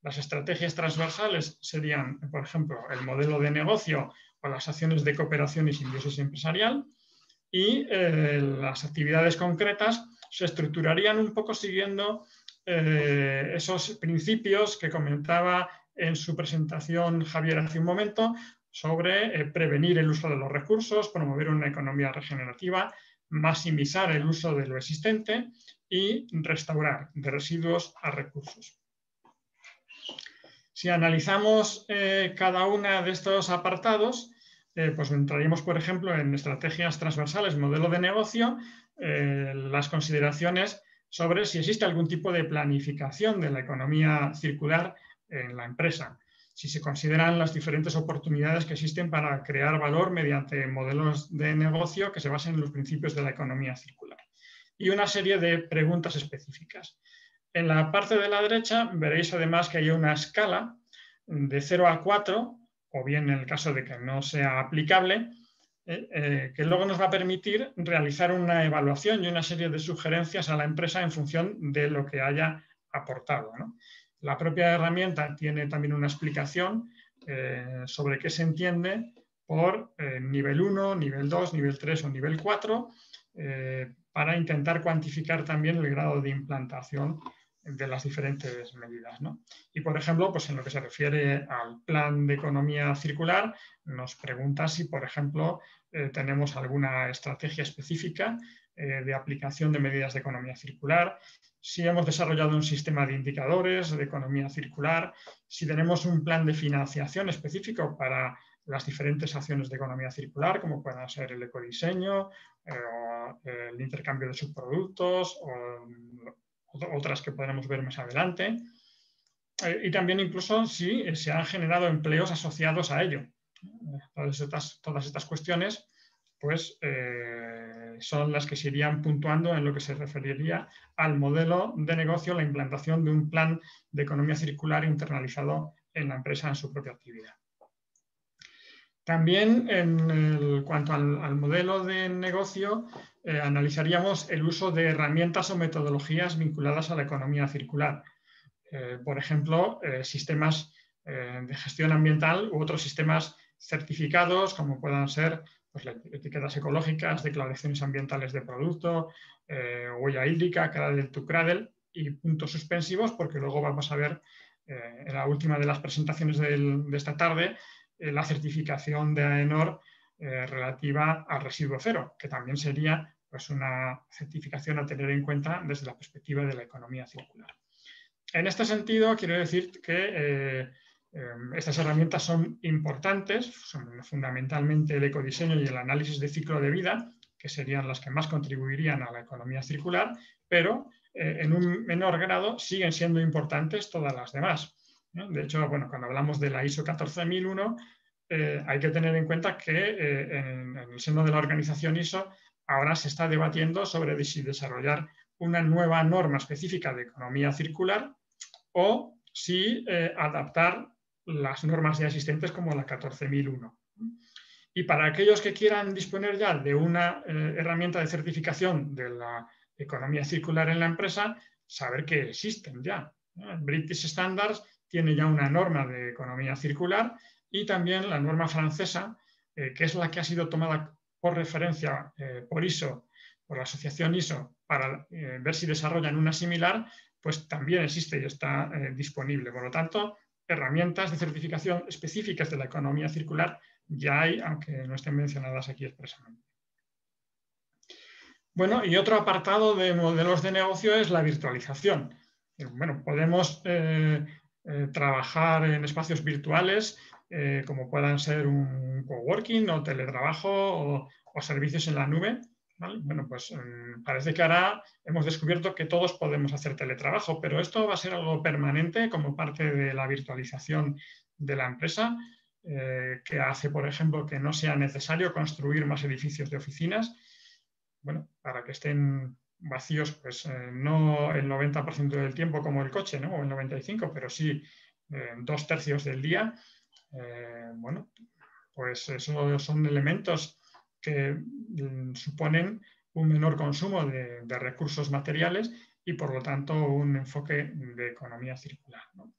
Las estrategias transversales serían, por ejemplo, el modelo de negocio o las acciones de cooperación y simbiosis empresarial. Y las actividades concretas se estructurarían un poco siguiendo esos principios que comentaba en su presentación Javier hace un momento sobre prevenir el uso de los recursos, promover una economía regenerativa, maximizar el uso de lo existente y restaurar de residuos a recursos. Si analizamos cada uno de estos apartados, pues entraríamos, por ejemplo, en estrategias transversales, modelo de negocio, las consideraciones sobre si existe algún tipo de planificación de la economía circular en la empresa, si se consideran las diferentes oportunidades que existen para crear valor mediante modelos de negocio que se basen en los principios de la economía circular. Y una serie de preguntas específicas. En la parte de la derecha veréis además que hay una escala de 0 a 4, o bien en el caso de que no sea aplicable, que luego nos va a permitir realizar una evaluación y una serie de sugerencias a la empresa en función de lo que haya aportado, ¿no? La propia herramienta tiene también una explicación sobre qué se entiende por nivel 1, nivel 2, nivel 3 o nivel 4, para intentar cuantificar también el grado de implantación de las diferentes medidas, ¿no? Y, por ejemplo, pues en lo que se refiere al plan de economía circular, nos pregunta si, por ejemplo, tenemos alguna estrategia específica de aplicación de medidas de economía circular, si hemos desarrollado un sistema de indicadores de economía circular, si tenemos un plan de financiación específico para las diferentes acciones de economía circular, como puedan ser el ecodiseño, o el intercambio de subproductos, o otras que podremos ver más adelante. Y también incluso si se han generado empleos asociados a ello. Todas estas cuestiones pues, son las que se irían puntuando en lo que se referiría al modelo de negocio, la implantación de un plan de economía circular internalizado en la empresa en su propia actividad. También en cuanto al modelo de negocio, analizaríamos el uso de herramientas o metodologías vinculadas a la economía circular. Por ejemplo, sistemas de gestión ambiental u otros sistemas certificados, como puedan ser pues, etiquetas ecológicas, declaraciones ambientales de producto, huella hídrica, cradle to cradle y puntos suspensivos, porque luego vamos a ver en la última de las presentaciones de esta tarde la certificación de AENOR relativa al residuo cero, que también sería pues, una certificación a tener en cuenta desde la perspectiva de la economía circular. En este sentido, quiero decir que estas herramientas son importantes, son fundamentalmente el ecodiseño y el análisis de ciclo de vida, que serían las que más contribuirían a la economía circular, pero en un menor grado siguen siendo importantes todas las demás. De hecho, bueno, cuando hablamos de la ISO 14001, hay que tener en cuenta que en el seno de la organización ISO ahora se está debatiendo sobre si desarrollar una nueva norma específica de economía circular o si adaptar las normas ya existentes como la 14001. Y para aquellos que quieran disponer ya de una herramienta de certificación de la economía circular en la empresa, saber que existen ya. El British Standards tiene ya una norma de economía circular y también la norma francesa, que es la que ha sido tomada por referencia por ISO, por la asociación ISO, para ver si desarrollan una similar, pues también existe y está disponible. Por lo tanto, herramientas de certificación específicas de la economía circular ya hay, aunque no estén mencionadas aquí expresamente. Bueno, y otro apartado de modelos de negocio es la virtualización. Bueno, podemos trabajar en espacios virtuales, como puedan ser un coworking o teletrabajo o servicios en la nube. ¿Vale? Bueno, pues parece que ahora hemos descubierto que todos podemos hacer teletrabajo, pero esto va a ser algo permanente como parte de la virtualización de la empresa, que hace, por ejemplo, que no sea necesario construir más edificios de oficinas, bueno, para que estén vacíos, pues no el 90% del tiempo como el coche, ¿no? O el 95%, pero sí 2/3 del día. Bueno, pues eso son elementos que suponen un menor consumo de recursos materiales y, por lo tanto, un enfoque de economía circular, ¿no?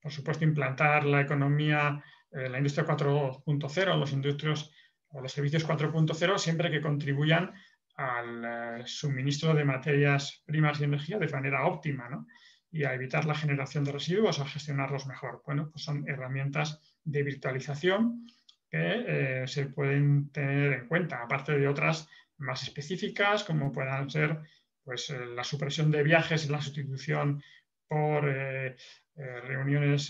Por supuesto, implantar la economía, la industria 4.0, los servicios 4.0, siempre que contribuyan al suministro de materias primas y energía de manera óptima, ¿no? Y a evitar la generación de residuos o a gestionarlos mejor. Bueno, pues son herramientas de virtualización que se pueden tener en cuenta, aparte de otras más específicas, como puedan ser pues, la supresión de viajes y la sustitución por reuniones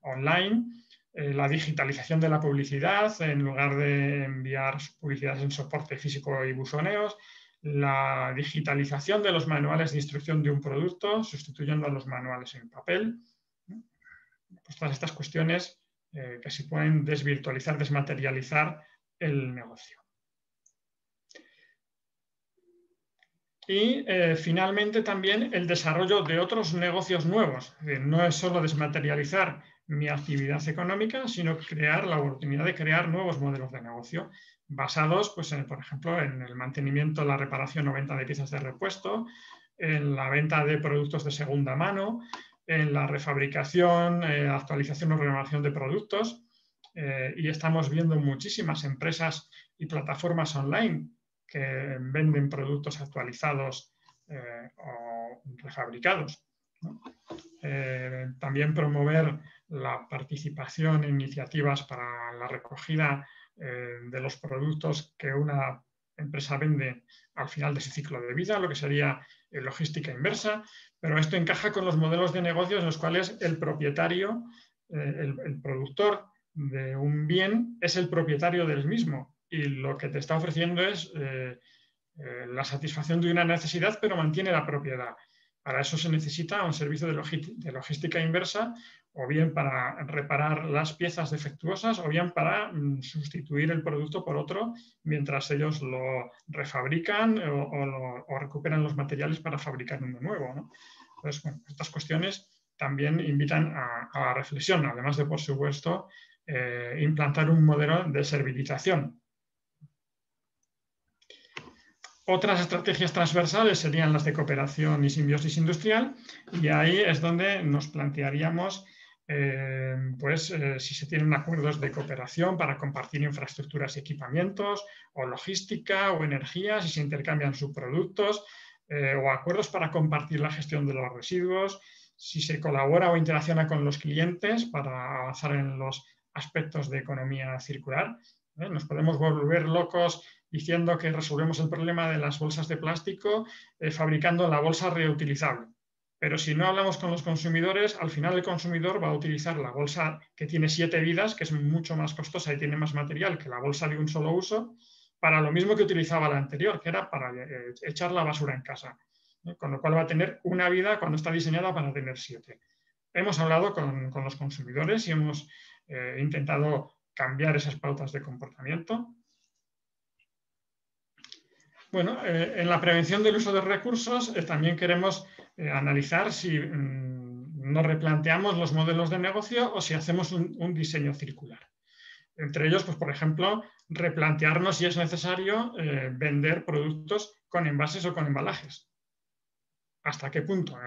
online, la digitalización de la publicidad, en lugar de enviar publicidad en soporte físico y buzoneos, la digitalización de los manuales de instrucción de un producto, sustituyendo a los manuales en papel. Pues todas estas cuestiones que se pueden desvirtualizar, desmaterializar el negocio. Y finalmente también el desarrollo de otros negocios nuevos. No es solo desmaterializar mi actividad económica, sino crear la oportunidad de crear nuevos modelos de negocio basados, pues, por ejemplo, en el mantenimiento, la reparación o venta de piezas de repuesto, en la venta de productos de segunda mano, en la refabricación, actualización o renovación de productos. Y estamos viendo muchísimas empresas y plataformas online que venden productos actualizados o refabricados, ¿no? También promover la participación en iniciativas para la recogida de los productos que una empresa vende al final de su ciclo de vida, lo que sería logística inversa, pero esto encaja con los modelos de negocios en los cuales el propietario, el productor de un bien es el propietario del mismo y lo que te está ofreciendo es la satisfacción de una necesidad, pero mantiene la propiedad. Para eso se necesita un servicio de logística inversa, o bien para reparar las piezas defectuosas, o bien para sustituir el producto por otro mientras ellos lo refabrican o recuperan los materiales para fabricar uno nuevo, ¿no? Entonces, bueno, estas cuestiones también invitan a la reflexión, además de, por supuesto, implantar un modelo de servilización. Otras estrategias transversales serían las de cooperación y simbiosis industrial, y ahí es donde nos plantearíamos si se tienen acuerdos de cooperación para compartir infraestructuras y equipamientos, o logística, o energía, si se intercambian subproductos, o acuerdos para compartir la gestión de los residuos, si se colabora o interacciona con los clientes para avanzar en los aspectos de economía circular. Nos podemos volver locos diciendo que resolvemos el problema de las bolsas de plástico fabricando la bolsa reutilizable. Pero si no hablamos con los consumidores, al final el consumidor va a utilizar la bolsa que tiene 7 vidas, que es mucho más costosa y tiene más material que la bolsa de un solo uso, para lo mismo que utilizaba la anterior, que era para echar la basura en casa. Con lo cual va a tener una vida cuando está diseñada para tener 7. Hemos hablado con los consumidores y hemos intentado cambiar esas pautas de comportamiento. Bueno, en la prevención del uso de recursos también queremos analizar si nos replanteamos los modelos de negocio o si hacemos un diseño circular. Entre ellos, pues, por ejemplo, replantearnos si es necesario vender productos con envases o con embalajes. ¿Hasta qué punto?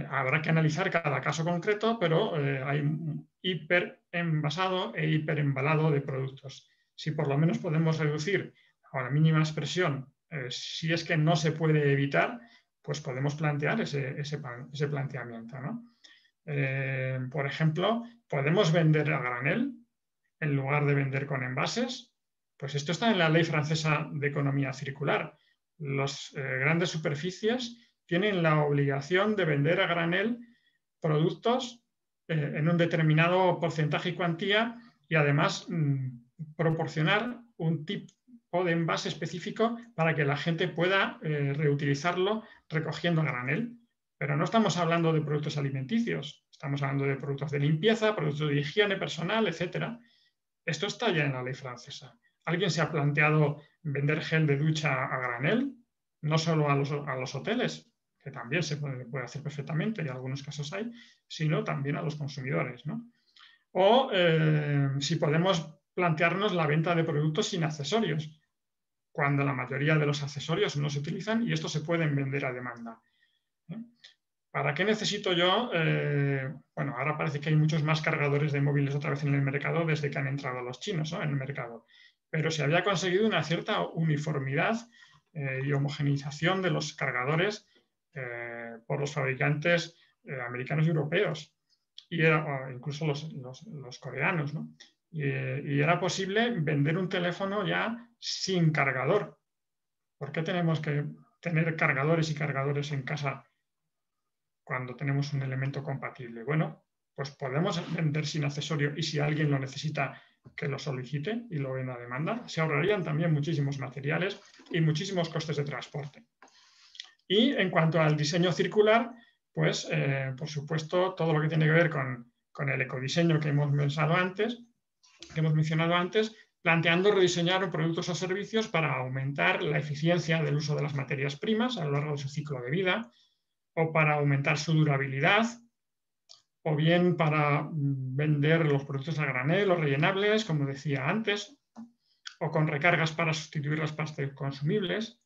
Habrá que analizar cada caso concreto, pero hay un hiperenvasado e hiperembalado de productos. Si por lo menos podemos reducir a la mínima expresión, si es que no se puede evitar, pues podemos plantear ese planteamiento, ¿no? Por ejemplo, podemos vender a granel en lugar de vender con envases. Pues esto está en la ley francesa de economía circular. Las grandes superficies tienen la obligación de vender a granel productos en un determinado porcentaje y cuantía, y además proporcionar un tipo de envase específico para que la gente pueda reutilizarlo recogiendo granel. Pero no estamos hablando de productos alimenticios, estamos hablando de productos de limpieza, productos de higiene personal, etc. Esto está ya en la ley francesa. ¿Alguien se ha planteado vender gel de ducha a granel? No solo a los hoteles, que también se puede hacer perfectamente, y en algunos casos hay, sino también a los consumidores, ¿no? O si podemos plantearnos la venta de productos sin accesorios, cuando la mayoría de los accesorios no se utilizan y estos se pueden vender a demanda. ¿Para qué necesito yo? Bueno, ahora parece que hay muchos más cargadores de móviles otra vez en el mercado desde que han entrado los chinos, ¿no?, en el mercado. Pero se había conseguido una cierta uniformidad y homogeneización de los cargadores por los fabricantes americanos y europeos, y incluso los coreanos, ¿no? Y era posible vender un teléfono ya sin cargador. ¿Por qué tenemos que tener cargadores y cargadores en casa cuando tenemos un elemento compatible? Bueno, pues podemos vender sin accesorio, y si alguien lo necesita, que lo solicite y lo venda a demanda. Se ahorrarían también muchísimos materiales y muchísimos costes de transporte. Y en cuanto al diseño circular, pues por supuesto todo lo que tiene que ver con el ecodiseño que hemos mencionado antes, planteando rediseñar productos o servicios para aumentar la eficiencia del uso de las materias primas a lo largo de su ciclo de vida, o para aumentar su durabilidad, o bien para vender los productos a granel o rellenables, como decía antes, o con recargas para sustituir las pastas consumibles.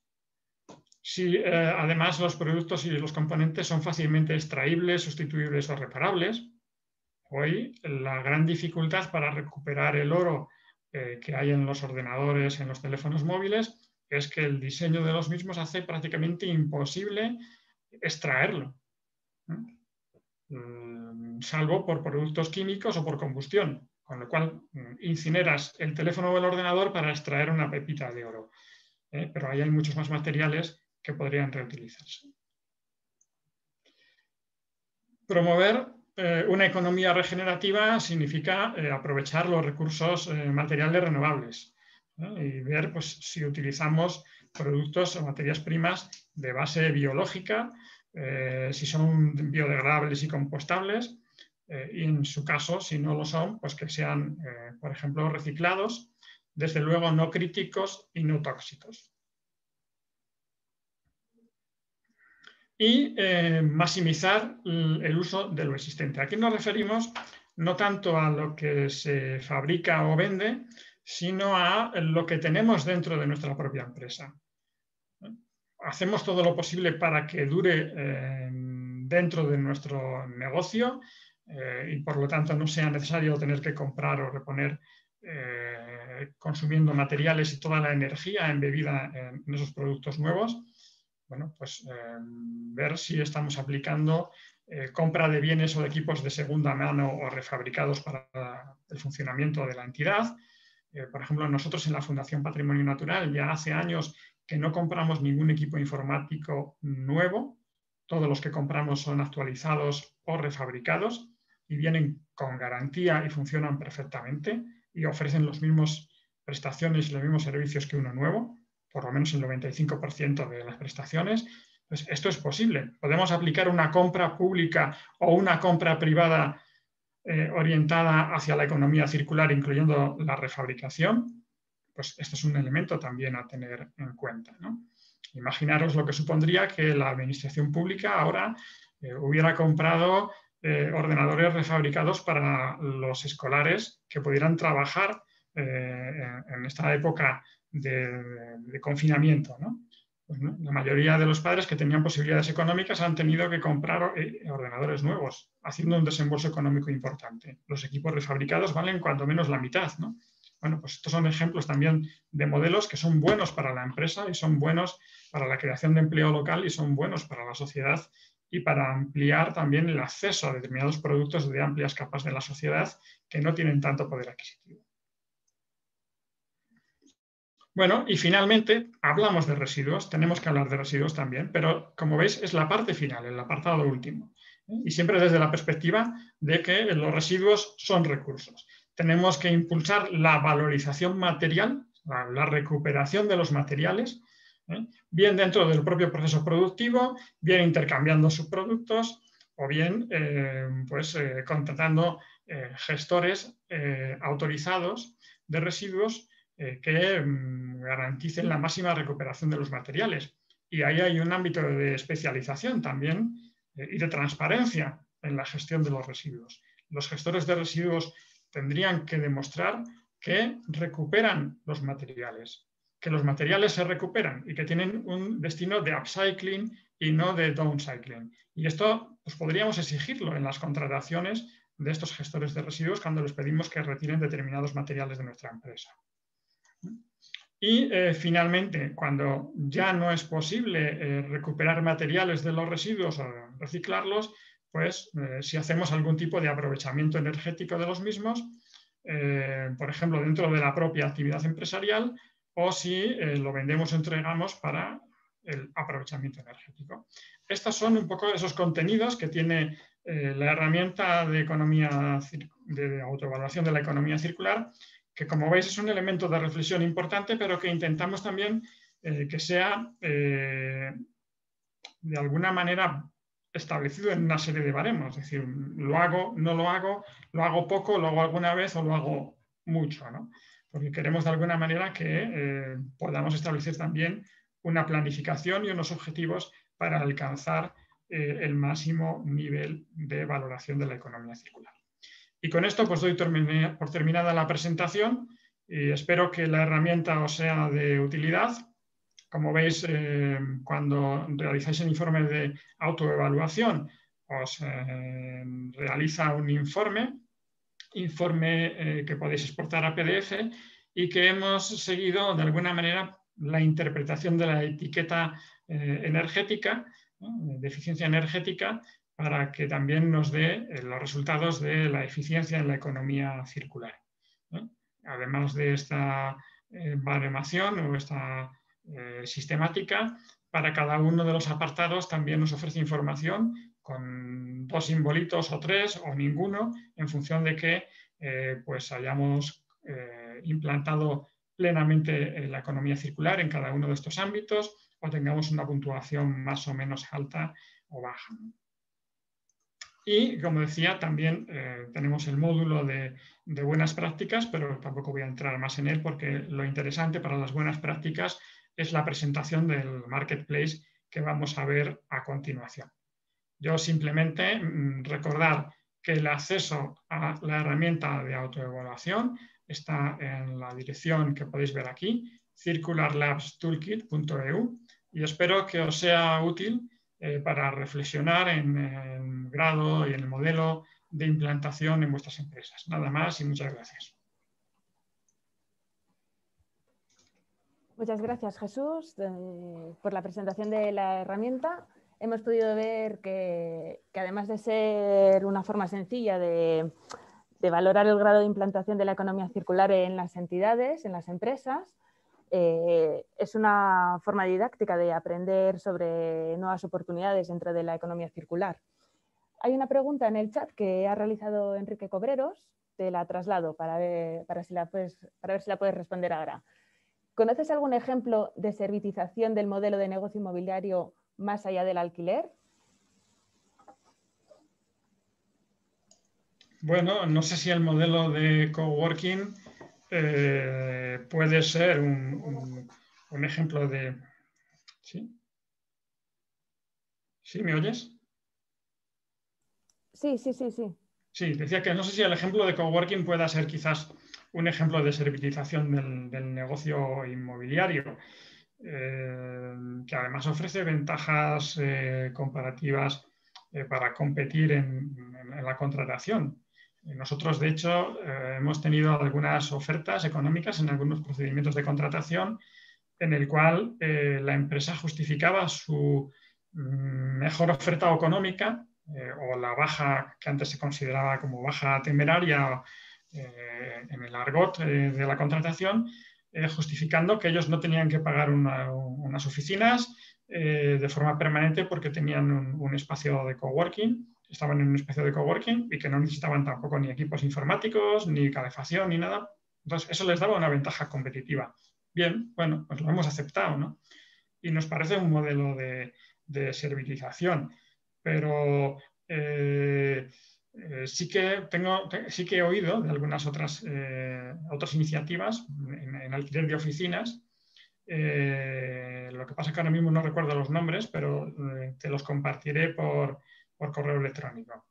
Si además los productos y los componentes son fácilmente extraíbles, sustituibles o reparables. Hoy la gran dificultad para recuperar el oro que hay en los ordenadores, en los teléfonos móviles, es que el diseño de los mismos hace prácticamente imposible extraerlo, salvo por productos químicos o por combustión, con lo cual incineras el teléfono o el ordenador para extraer una pepita de oro. Pero ahí hay muchos más materiales que podrían reutilizarse. Promover una economía regenerativa significa aprovechar los recursos materiales renovables, y ver pues, si utilizamos productos o materias primas de base biológica, si son biodegradables y compostables, y en su caso, si no lo son, pues que sean, por ejemplo, reciclados, desde luego no críticos y no tóxicos. Y maximizar el uso de lo existente. Aquí nos referimos no tanto a lo que se fabrica o vende, sino a lo que tenemos dentro de nuestra propia empresa. Hacemos todo lo posible para que dure dentro de nuestro negocio y por lo tanto no sea necesario tener que comprar o reponer consumiendo materiales y toda la energía embebida en esos productos nuevos. Bueno, pues ver si estamos aplicando compra de bienes o de equipos de segunda mano o refabricados para el funcionamiento de la entidad. Por ejemplo, nosotros en la Fundación Patrimonio Natural ya hace años que no compramos ningún equipo informático nuevo. Todos los que compramos son actualizados o refabricados y vienen con garantía y funcionan perfectamente y ofrecen las mismas prestaciones y los mismos servicios que uno nuevo, por lo menos el 95% de las prestaciones. Pues esto es posible. Podemos aplicar una compra pública o una compra privada orientada hacia la economía circular, incluyendo la refabricación. Pues esto es un elemento también a tener en cuenta, ¿no? Imaginaros lo que supondría que la administración pública ahora hubiera comprado ordenadores refabricados para los escolares que pudieran trabajar en esta época de confinamiento, ¿no? Pues, ¿no? La mayoría de los padres que tenían posibilidades económicas han tenido que comprar ordenadores nuevos, haciendo un desembolso económico importante. Los equipos refabricados valen cuanto menos la mitad, ¿no? Bueno, pues estos son ejemplos también de modelos que son buenos para la empresa y son buenos para la creación de empleo local y son buenos para la sociedad y para ampliar también el acceso a determinados productos de amplias capas de la sociedad que no tienen tanto poder adquisitivo. Bueno, y finalmente hablamos de residuos, tenemos que hablar de residuos también, pero como veis es la parte final, el apartado último, y siempre desde la perspectiva de que los residuos son recursos. Tenemos que impulsar la valorización material, la recuperación de los materiales, bien dentro del propio proceso productivo, bien intercambiando subproductos o bien contratando gestores autorizados de residuos que garanticen la máxima recuperación de los materiales. Y ahí hay un ámbito de especialización también y de transparencia en la gestión de los residuos. Los gestores de residuos tendrían que demostrar que recuperan los materiales, que los materiales se recuperan y que tienen un destino de upcycling y no de downcycling. Y esto pues, podríamos exigirlo en las contrataciones de estos gestores de residuos cuando les pedimos que retiren determinados materiales de nuestra empresa. Y finalmente, cuando ya no es posible recuperar materiales de los residuos o reciclarlos, pues si hacemos algún tipo de aprovechamiento energético de los mismos, por ejemplo, dentro de la propia actividad empresarial, o si lo vendemos o entregamos para el aprovechamiento energético. Estos son un poco esos contenidos que tiene la herramienta de autoevaluación de la economía circular, que como veis es un elemento de reflexión importante, pero que intentamos también que sea de alguna manera establecido en una serie de baremos. Es decir, lo hago, no lo hago poco, lo hago alguna vez o lo hago mucho, ¿no? Porque queremos de alguna manera que podamos establecer también una planificación y unos objetivos para alcanzar el máximo nivel de valoración de la economía circular. Y con esto pues doy por terminada la presentación y espero que la herramienta os sea de utilidad. Como veis, cuando realizáis el informe de autoevaluación, os realiza un informe que podéis exportar a PDF y que hemos seguido de alguna manera la interpretación de la etiqueta energética ¿no?, de eficiencia energética, para que también nos dé los resultados de la eficiencia en la economía circular, ¿no? Además de esta baremación o esta sistemática, para cada uno de los apartados también nos ofrece información con 2 simbolitos o 3 o ninguno, en función de que pues hayamos implantado plenamente la economía circular en cada uno de estos ámbitos o tengamos una puntuación más o menos alta o baja. Y, como decía, también tenemos el módulo de buenas prácticas, pero tampoco voy a entrar más en él porque lo interesante para las buenas prácticas es la presentación del marketplace que vamos a ver a continuación. Yo simplemente recordar que el acceso a la herramienta de autoevaluación está en la dirección que podéis ver aquí, circularlabstoolkit.eu, y espero que os sea útil para reflexionar en el grado y en el modelo de implantación en vuestras empresas. Nada más y muchas gracias. Muchas gracias, Jesús, por la presentación de la herramienta. Hemos podido ver que además de ser una forma sencilla de valorar el grado de implantación de la economía circular en las entidades, en las empresas, es una forma didáctica de aprender sobre nuevas oportunidades dentro de la economía circular. Hay una pregunta en el chat que ha realizado Enrique Cobreros, te la traslado para ver si la puedes responder ahora. ¿Conoces algún ejemplo de servitización del modelo de negocio inmobiliario más allá del alquiler? Bueno, no sé si el modelo de coworking puede ser un ejemplo de... ¿Sí? ¿Sí? ¿Me oyes? Sí. Sí, decía que no sé si el ejemplo de coworking pueda ser quizás un ejemplo de servitización del negocio inmobiliario, que además ofrece ventajas comparativas para competir en la contratación. Nosotros, de hecho, hemos tenido algunas ofertas económicas en algunos procedimientos de contratación en el cual la empresa justificaba su mejor oferta económica o la baja que antes se consideraba como baja temeraria en el argot de la contratación, justificando que ellos no tenían que pagar unas oficinas de forma permanente porque tenían un espacio de coworking, estaban en un espacio de coworking y que no necesitaban tampoco ni equipos informáticos, ni calefacción, ni nada. Entonces, eso les daba una ventaja competitiva. Bien, bueno, pues lo hemos aceptado, ¿no? Y nos parece un modelo de servitización, pero sí que he oído de algunas otras iniciativas en alquiler de oficinas. Lo que pasa es que ahora mismo no recuerdo los nombres, pero te los compartiré por correo electrónico.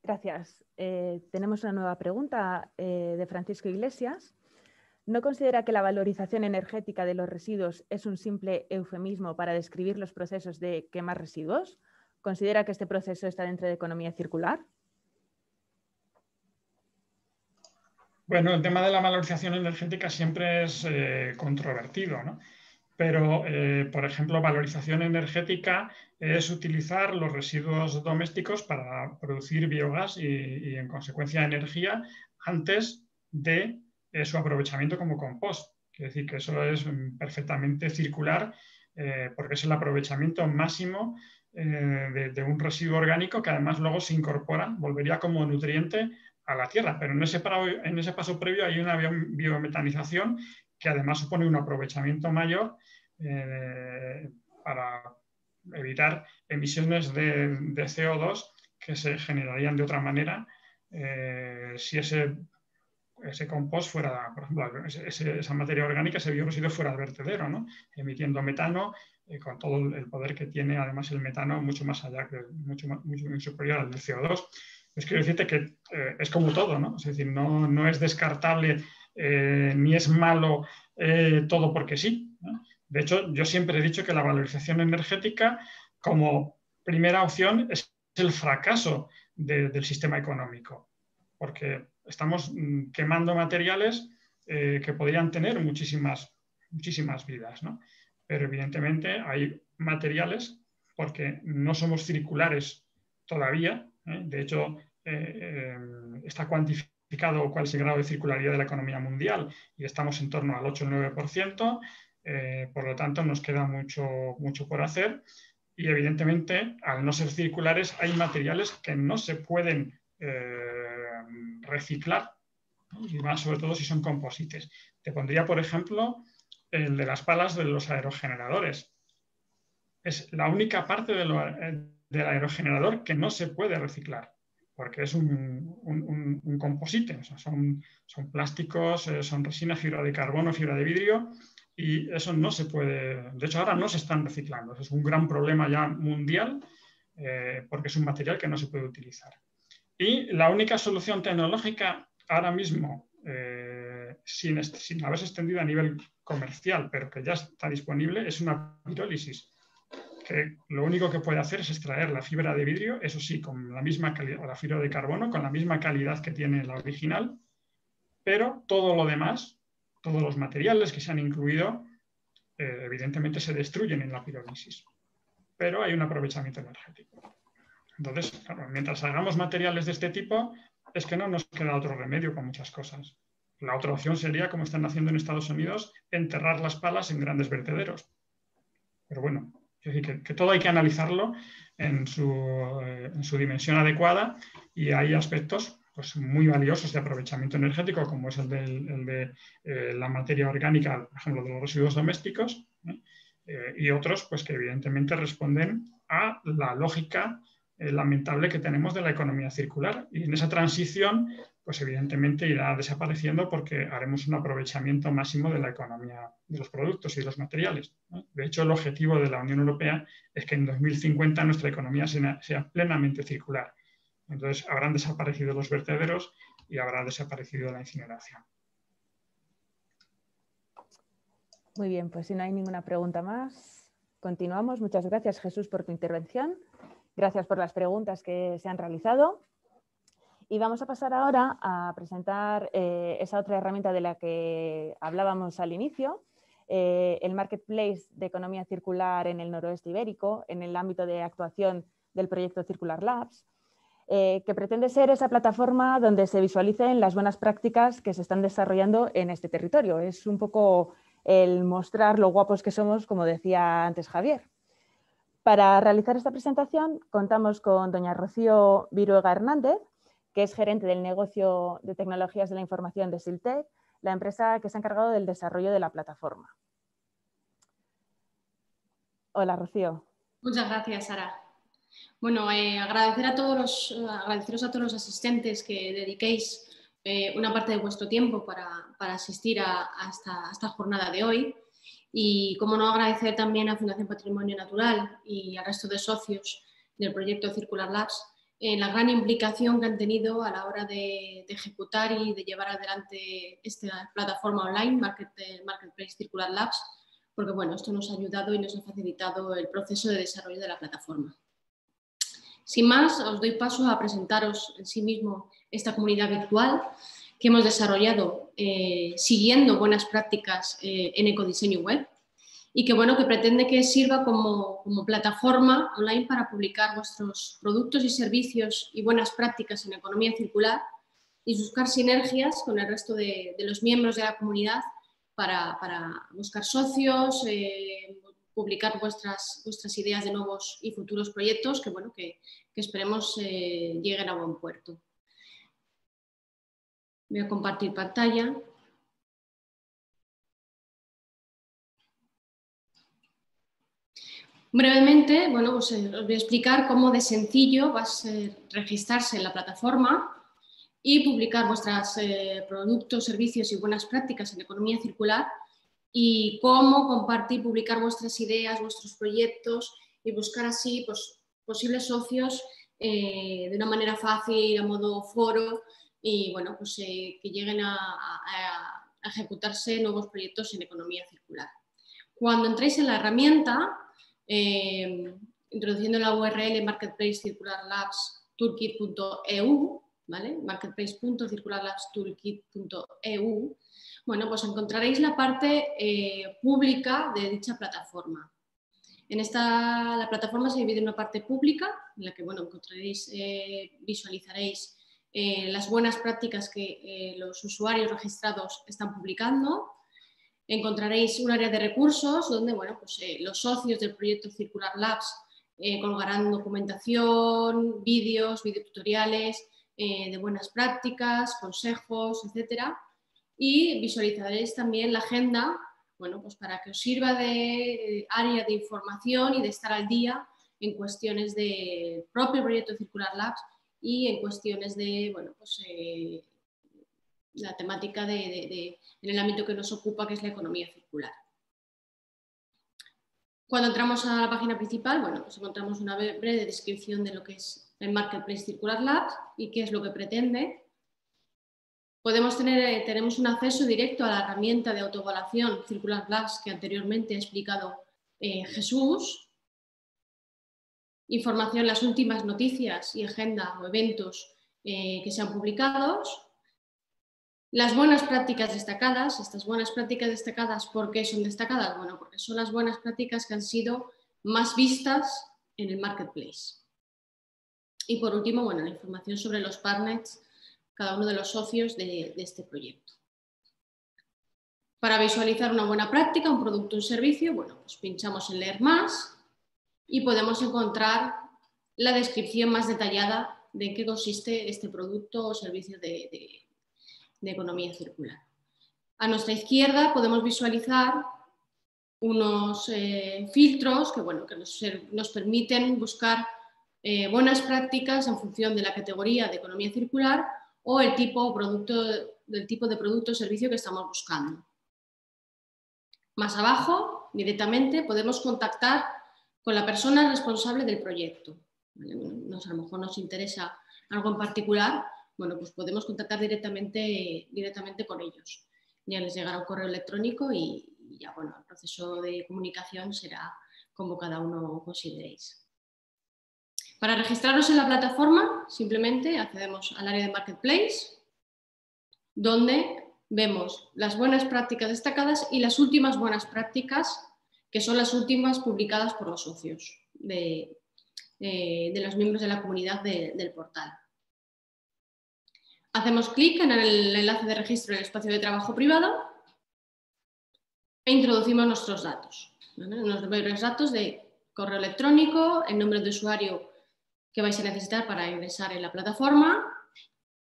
Gracias. Tenemos una nueva pregunta de Francisco Iglesias. ¿No considera que la valorización energética de los residuos es un simple eufemismo para describir los procesos de quemar residuos? ¿Considera que este proceso está dentro de economía circular? Bueno, el tema de la valorización energética siempre es controvertido, ¿no? Pero, por ejemplo, valorización energética es utilizar los residuos domésticos para producir biogás y en consecuencia, energía antes de su aprovechamiento como compost. Quiere decir que eso es perfectamente circular porque es el aprovechamiento máximo de un residuo orgánico que además luego se incorpora, volvería como nutriente a la tierra. Pero en ese paso previo hay una biometanización que además supone un aprovechamiento mayor para evitar emisiones de CO2 que se generarían de otra manera si ese compost fuera, por ejemplo, esa materia orgánica, ese bioresiduo fuera al vertedero, ¿no? Emitiendo metano con todo el poder que tiene además el metano mucho más allá, mucho superior al del CO2. Pues quiero decirte que es como todo, ¿no? Es decir, no es descartable ni es malo todo porque sí, ¿no? De hecho, yo siempre he dicho que la valorización energética como primera opción es el fracaso del sistema económico, porque estamos quemando materiales que podrían tener muchísimas vidas, ¿no? pero evidentemente hay materiales, porque no somos circulares todavía, de hecho está cuantificado cuál es el grado de circularidad de la economía mundial y estamos en torno al 8 o 9%, por lo tanto nos queda mucho por hacer y evidentemente al no ser circulares hay materiales que no se pueden reciclar, ¿no? Y más sobre todo si son composites. Te pondría, por ejemplo, el de las palas de los aerogeneradores. Es la única parte del aerogenerador que no se puede reciclar, porque es un composite, o sea, son plásticos, son resina, fibra de carbono, fibra de vidrio, y eso no se puede, de hecho ahora no se están reciclando, eso es un gran problema ya mundial, porque es un material que no se puede utilizar. Y la única solución tecnológica ahora mismo, sin haberse extendido a nivel comercial, pero que ya está disponible, es una pirólisis, que lo único que puede hacer es extraer la fibra de vidrio, eso sí, con la misma calidad, o la fibra de carbono, con la misma calidad que tiene la original, pero todo lo demás, todos los materiales que se han incluido, evidentemente se destruyen en la pirólisis, pero hay un aprovechamiento energético. Entonces, claro, mientras hagamos materiales de este tipo, es que no nos queda otro remedio con muchas cosas. La otra opción sería, como están haciendo en Estados Unidos, enterrar las palas en grandes vertederos. Pero bueno, es decir, que todo hay que analizarlo en su dimensión adecuada y hay aspectos pues, muy valiosos de aprovechamiento energético, como es el de la materia orgánica, por ejemplo, de los residuos domésticos, y otros pues, que evidentemente responden a la lógica lamentable que tenemos de la economía circular. Y en esa transición, pues evidentemente irá desapareciendo porque haremos un aprovechamiento máximo de la economía de los productos y de los materiales, ¿no? De hecho, el objetivo de la Unión Europea es que en 2050 nuestra economía sea plenamente circular. Entonces, habrán desaparecido los vertederos y habrá desaparecido la incineración. Muy bien, pues si no hay ninguna pregunta más, continuamos. Muchas gracias, Jesús, por tu intervención. Gracias por las preguntas que se han realizado. Y vamos a pasar ahora a presentar esa otra herramienta de la que hablábamos al inicio, el Marketplace de Economía Circular en el Noroeste Ibérico, en el ámbito de actuación del proyecto Circular Labs, que pretende ser esa plataforma donde se visualicen las buenas prácticas que se están desarrollando en este territorio. Es un poco el mostrar lo guapos que somos, como decía antes Javier. Para realizar esta presentación contamos con doña Rocío Viruega Hernández, que es gerente del negocio de tecnologías de la información de Siltec, la empresa que se ha encargado del desarrollo de la plataforma. Hola, Rocío. Muchas gracias, Sara. Bueno, agradeceros a todos los asistentes que dediquéis una parte de vuestro tiempo para asistir a esta jornada de hoy. Y, como no, agradecer también a Fundación Patrimonio Natural y al resto de socios del proyecto Circular Labs la gran implicación que han tenido a la hora de ejecutar y de llevar adelante esta plataforma online, Marketplace Circular Labs, porque bueno, esto nos ha ayudado y nos ha facilitado el proceso de desarrollo de la plataforma. Sin más, os doy paso a presentaros en sí mismo esta comunidad virtual que hemos desarrollado siguiendo buenas prácticas en ecodiseño web y que, bueno, que pretende que sirva como plataforma online para publicar vuestros productos y servicios y buenas prácticas en economía circular y buscar sinergias con el resto de los miembros de la comunidad para buscar socios, publicar vuestras ideas de nuevos y futuros proyectos que, bueno, que esperemos lleguen a buen puerto. Voy a compartir pantalla. Brevemente, bueno, pues, os voy a explicar cómo de sencillo va a ser registrarse en la plataforma y publicar vuestros productos, servicios y buenas prácticas en economía circular y cómo compartir, publicar vuestras ideas, vuestros proyectos y buscar así pues, posibles socios de una manera fácil, a modo foro y bueno, pues, que lleguen a ejecutarse nuevos proyectos en economía circular. Cuando entréis en la herramienta, introduciendo la URL marketplacecircularlabs.toolkit.eu, ¿vale? marketplace.circularlabstoolkit.eu, bueno, pues encontraréis la parte pública de dicha plataforma. La plataforma se divide en una parte pública, en la que bueno, encontraréis, visualizaréis las buenas prácticas que los usuarios registrados están publicando. Encontraréis un área de recursos donde bueno, pues, los socios del proyecto Circular Labs colgarán documentación, vídeos, videotutoriales de buenas prácticas, consejos, etcétera. Y visualizaréis también la agenda, bueno, pues para que os sirva de área de información y de estar al día en cuestiones del propio proyecto Circular Labs y en cuestiones de, bueno, pues, la temática en el ámbito que nos ocupa, que es la economía circular. Cuando entramos a la página principal, bueno, pues encontramos una breve descripción de lo que es el Marketplace Circular Labs y qué es lo que pretende. Tenemos un acceso directo a la herramienta de autoevaluación Circular Labs que anteriormente ha explicado Jesús. Información, las últimas noticias y agenda o eventos que sean publicados. Las buenas prácticas destacadas. Estas buenas prácticas destacadas, ¿por qué son destacadas? Bueno, porque son las buenas prácticas que han sido más vistas en el Marketplace. Y por último, bueno, la información sobre los partners, cada uno de los socios de este proyecto. Para visualizar una buena práctica, un producto o un servicio, bueno, pues pinchamos en leer más y podemos encontrar la descripción más detallada de en qué consiste este producto o servicio de economía circular. A nuestra izquierda podemos visualizar unos filtros que, bueno, que nos permiten buscar buenas prácticas en función de la categoría de economía circular o del tipo de producto o servicio que estamos buscando. Más abajo, directamente, podemos contactar con la persona responsable del proyecto. ¿Vale? Bueno, a lo mejor nos interesa algo en particular, bueno, pues podemos contactar directamente con ellos. Ya les llegará un correo electrónico y ya, bueno, el proceso de comunicación será como cada uno consideréis. Para registraros en la plataforma, simplemente accedemos al área de Marketplace, donde vemos las buenas prácticas destacadas y las últimas buenas prácticas, que son las últimas publicadas por los socios de los miembros de la comunidad del portal. Hacemos clic en el enlace de registro en el espacio de trabajo privado e introducimos nuestros datos. ¿Vale? Unos breves datos de correo electrónico, el nombre de usuario que vais a necesitar para ingresar en la plataforma,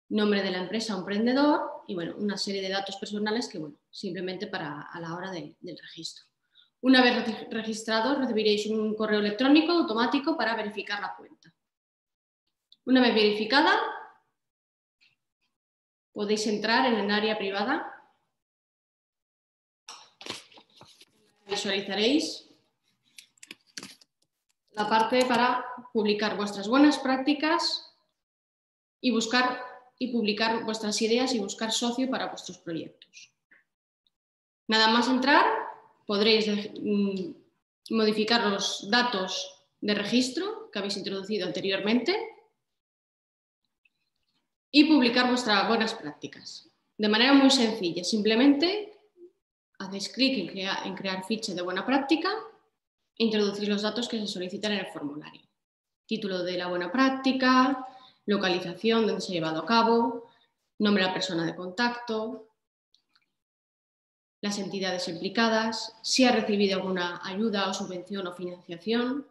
nombre de la empresa o emprendedor y bueno, una serie de datos personales que bueno, simplemente a la hora del registro. Una vez registrados recibiréis un correo electrónico automático para verificar la cuenta. Una vez verificada, podéis entrar en el área privada. Visualizaréis la parte para publicar vuestras buenas prácticas y publicar vuestras ideas y buscar socio para vuestros proyectos. Nada más entrar, podréis modificar los datos de registro que habéis introducido anteriormente y publicar vuestras buenas prácticas. De manera muy sencilla, simplemente hacéis clic en crear ficha de buena práctica e introducís los datos que se solicitan en el formulario. Título de la buena práctica, localización donde se ha llevado a cabo, nombre de la persona de contacto, las entidades implicadas, si ha recibido alguna ayuda o subvención o financiación,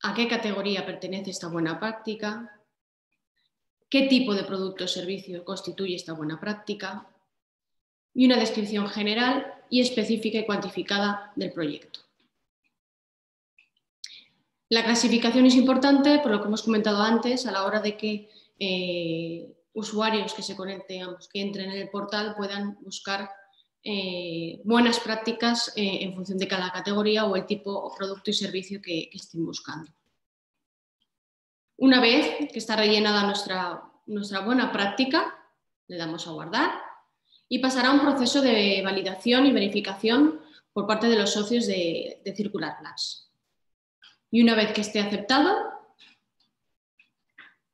a qué categoría pertenece esta buena práctica, qué tipo de producto o servicio constituye esta buena práctica y una descripción general y específica y cuantificada del proyecto. La clasificación es importante por lo que hemos comentado antes a la hora de que usuarios que se conecten, que entren en el portal puedan buscar buenas prácticas en función de cada categoría o el tipo o producto y servicio que estén buscando. Una vez que está rellenada nuestra buena práctica, le damos a guardar y pasará un proceso de validación y verificación por parte de los socios de Circular Labs. Y una vez que esté aceptado,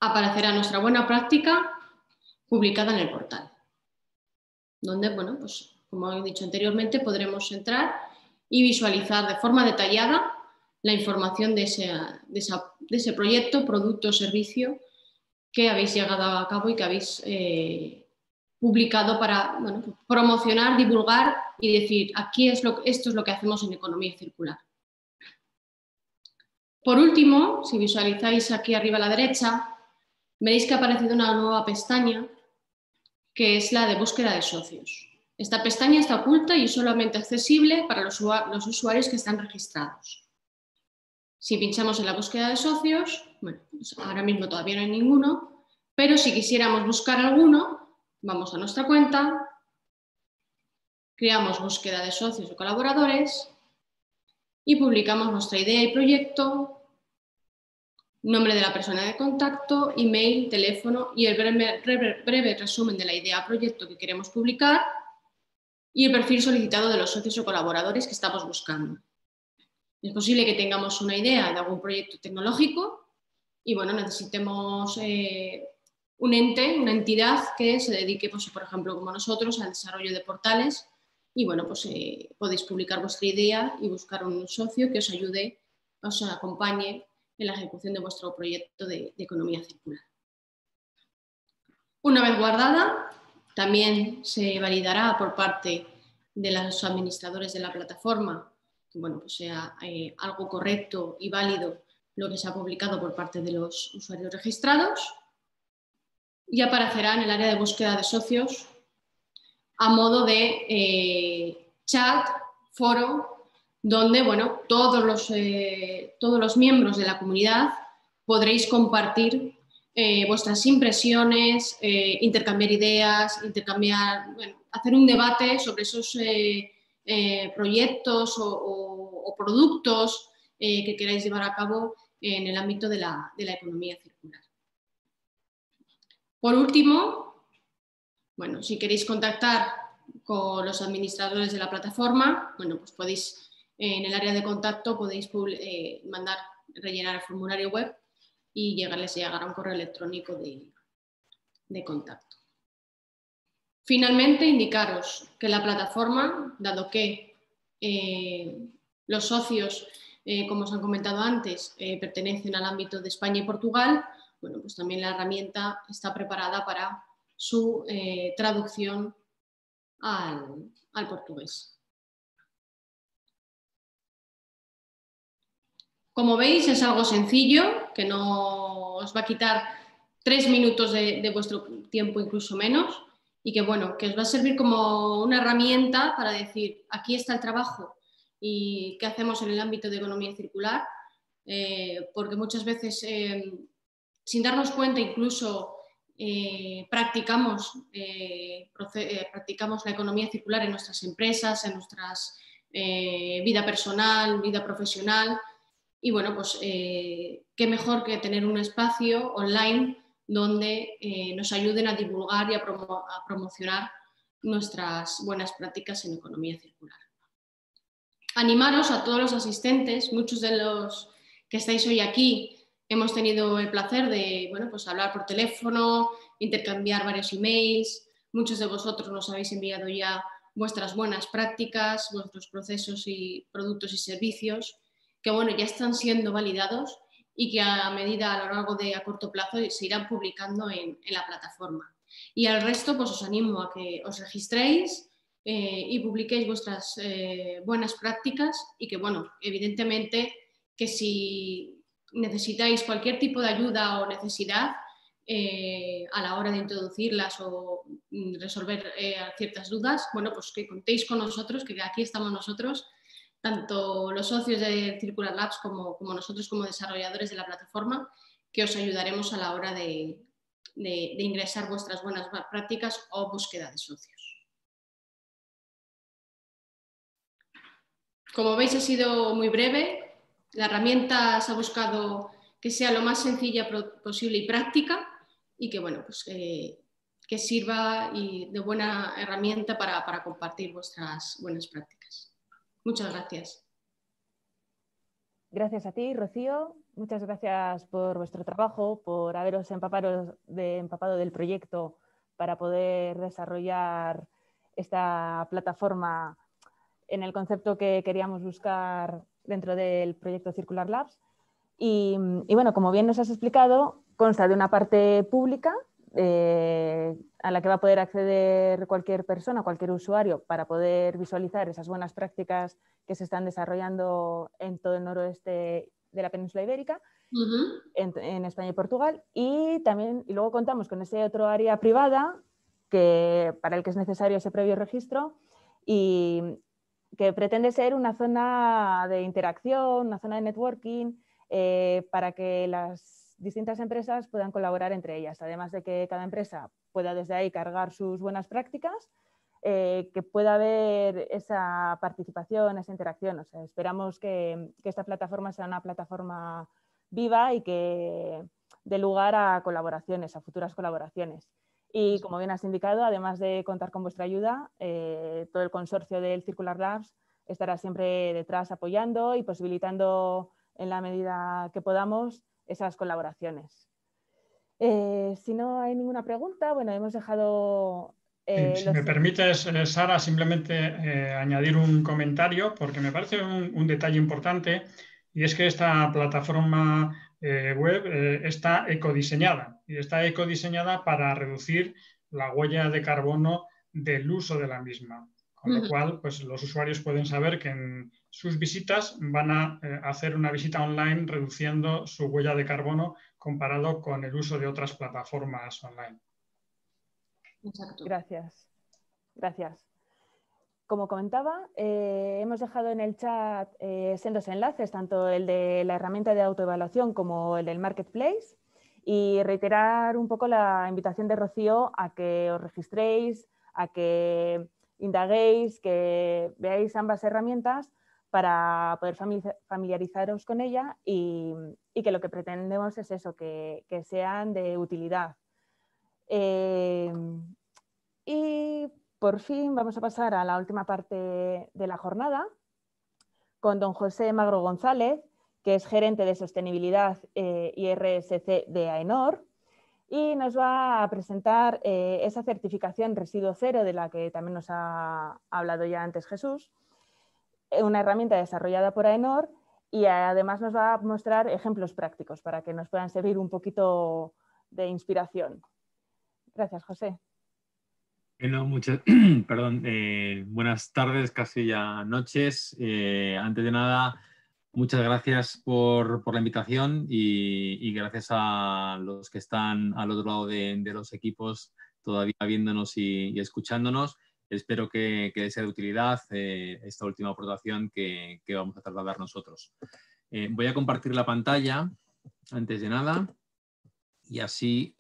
aparecerá nuestra buena práctica publicada en el portal, donde, bueno, pues, como he dicho anteriormente, podremos entrar y visualizar de forma detallada la información de ese proyecto, producto o servicio que habéis llevado a cabo y que habéis publicado para, bueno, promocionar, divulgar y decir, esto es lo que hacemos en economía circular. Por último, si visualizáis aquí arriba a la derecha, veréis que ha aparecido una nueva pestaña que es la de búsqueda de socios. Esta pestaña está oculta y solamente accesible para los usuarios que están registrados. Si pinchamos en la búsqueda de socios, bueno, pues ahora mismo todavía no hay ninguno, pero si quisiéramos buscar alguno, vamos a nuestra cuenta, creamos búsqueda de socios o colaboradores y publicamos nuestra idea y proyecto, nombre de la persona de contacto, email, teléfono y el breve resumen de la idea o proyecto que queremos publicar y el perfil solicitado de los socios o colaboradores que estamos buscando. Es posible que tengamos una idea de algún proyecto tecnológico y, bueno, necesitemos un ente, una entidad que se dedique, pues, por ejemplo, como nosotros, al desarrollo de portales y, bueno, pues podéis publicar vuestra idea y buscar un socio que os ayude, os acompañe en la ejecución de vuestro proyecto de economía circular. Una vez guardada, también se validará por parte de los administradores de la plataforma que, bueno, pues sea algo correcto y válido lo que se ha publicado por parte de los usuarios registrados y aparecerá en el área de búsqueda de socios a modo de chat, foro, donde, bueno, todos los miembros de la comunidad podréis compartir vuestras impresiones, intercambiar ideas, hacer un debate sobre esos proyectos o productos que queráis llevar a cabo en el ámbito de la economía circular. Por último, bueno, si queréis contactar con los administradores de la plataforma, bueno, pues podéis, en el área de contacto, podéis rellenar el formulario web y les llegará un correo electrónico de contacto. Finalmente, indicaros que la plataforma, dado que los socios, como os han comentado antes, pertenecen al ámbito de España y Portugal, bueno, pues también la herramienta está preparada para su traducción al portugués. Como veis, es algo sencillo, que no os va a quitar 3 minutos de vuestro tiempo, incluso menos, y que, bueno, que os va a servir como una herramienta para decir, aquí está el trabajo y qué hacemos en el ámbito de economía circular, porque muchas veces, sin darnos cuenta, incluso practicamos la economía circular en nuestras empresas, en nuestra vida personal, vida profesional. Y, bueno, pues qué mejor que tener un espacio online donde nos ayuden a divulgar y a promocionar nuestras buenas prácticas en economía circular. Animaros a todos los asistentes, muchos de los que estáis hoy aquí hemos tenido el placer de, bueno, pues hablar por teléfono, intercambiar varios emails, muchos de vosotros nos habéis enviado ya vuestras buenas prácticas, vuestros procesos y productos y servicios, que, bueno, ya están siendo validados y que a lo largo de a corto plazo se irán publicando en la plataforma. Y al resto, pues os animo a que os registréis y publiquéis vuestras buenas prácticas y que, bueno, evidentemente que si necesitáis cualquier tipo de ayuda o necesidad a la hora de introducirlas o resolver ciertas dudas, bueno, pues que contéis con nosotros, que aquí estamos nosotros, tanto los socios de Circular Labs como nosotros como desarrolladores de la plataforma, que os ayudaremos a la hora de ingresar vuestras buenas prácticas o búsqueda de socios. Como veis, ha sido muy breve. La herramienta se ha buscado que sea lo más sencilla posible y práctica y que, bueno, pues, que sirva de buena herramienta para compartir vuestras buenas prácticas. Muchas gracias. Gracias a ti, Rocío. Muchas gracias por vuestro trabajo, por haberos empapado del proyecto para poder desarrollar esta plataforma en el concepto que queríamos buscar dentro del proyecto Circular Labs. Y bueno, como bien nos has explicado, consta de una parte pública a la que va a poder acceder cualquier persona, cualquier usuario, para poder visualizar esas buenas prácticas que se están desarrollando en todo el noroeste de la península ibérica, en España y Portugal. Y luego contamos con ese otro área privada para el que es necesario ese previo registro y que pretende ser una zona de interacción, una zona de networking, para que las distintas empresas puedan colaborar entre ellas, además de que cada empresa pueda desde ahí cargar sus buenas prácticas, que pueda haber esa participación, esa interacción. O sea, esperamos que esta plataforma sea una plataforma viva y que dé lugar a colaboraciones, a futuras colaboraciones. Y como bien has indicado, además de contar con vuestra ayuda, todo el consorcio del Circular Labs estará siempre detrás apoyando y posibilitando en la medida que podamos esas colaboraciones. Si no hay ninguna pregunta, bueno, hemos dejado... si me permites, Sara, simplemente añadir un comentario, porque me parece un detalle importante, y es que esta plataforma web está ecodiseñada, y está ecodiseñada para reducir la huella de carbono del uso de la misma. Con lo cual, pues, los usuarios pueden saber que en sus visitas van a hacer una visita online reduciendo su huella de carbono comparado con el uso de otras plataformas online. Exacto. Gracias. Como comentaba, hemos dejado en el chat sendos enlaces, tanto el de la herramienta de autoevaluación como el del Marketplace, y reiterar un poco la invitación de Rocío a que os registréis, a que indaguéis, que veáis ambas herramientas para poder familiarizaros con ella y que lo que pretendemos es eso, que sean de utilidad. Y por fin vamos a pasar a la última parte de la jornada con don José Magro González, que es gerente de sostenibilidad y RSC de AENOR, y nos va a presentar esa certificación Residuo Cero de la que también nos ha hablado ya antes Jesús, una herramienta desarrollada por AENOR, y además nos va a mostrar ejemplos prácticos para que nos puedan servir un poquito de inspiración. Gracias, José. Bueno, buenas tardes, casi ya noches. Antes de nada, muchas gracias por la invitación y gracias a los que están al otro lado de los equipos todavía viéndonos y escuchándonos. Espero que sea de utilidad esta última aportación que vamos a trasladar nosotros. Voy a compartir la pantalla antes de nada y así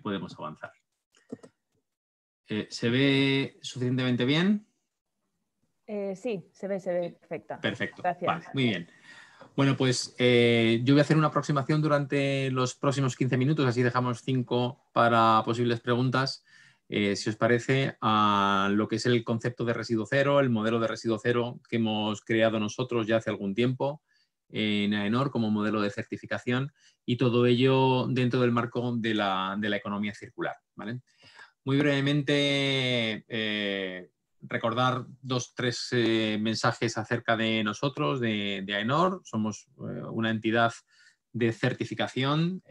podemos avanzar. ¿Se ve suficientemente bien? Sí, se ve perfecta. Perfecto. Gracias. Vale, muy bien. Bueno, pues yo voy a hacer una aproximación durante los próximos 15 minutos, así dejamos 5 para posibles preguntas, si os parece, a lo que es el concepto de residuo cero, el modelo de residuo cero que hemos creado nosotros ya hace algún tiempo en AENOR como modelo de certificación, y todo ello dentro del marco de la economía circular, ¿vale? Muy brevemente, recordar 2 o 3 mensajes acerca de nosotros, de AENOR. Somos una entidad de certificación.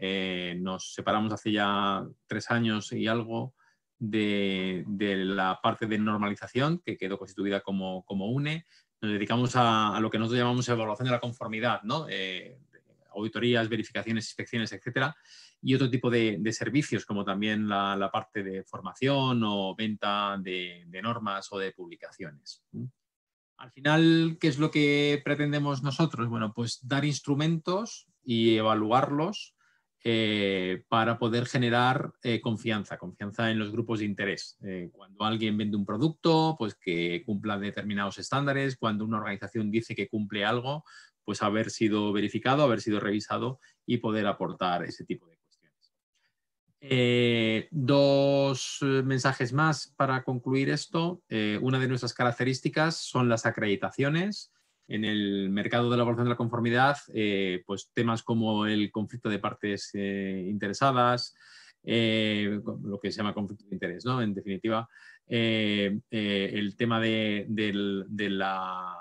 Nos separamos hace ya 3 años y algo de la parte de normalización, que quedó constituida como UNE. Nos dedicamos a lo que nosotros llamamos evaluación de la conformidad, ¿no? Auditorías, verificaciones, inspecciones, etcétera. Y otro tipo de servicios, como también la parte de formación o venta de normas o de publicaciones. Al final, ¿qué es lo que pretendemos nosotros? Bueno, pues dar instrumentos y evaluarlos para poder generar confianza en los grupos de interés. Cuando alguien vende un producto, pues que cumpla determinados estándares. Cuando una organización dice que cumple algo, pues haber sido verificado, haber sido revisado y poder aportar ese tipo de cuestiones. 2 mensajes más para concluir esto. Una de nuestras características son las acreditaciones. en el mercado de la evaluación de la conformidad, pues temas como el conflicto de partes interesadas, lo que se llama conflicto de interés, ¿no? En definitiva, el tema del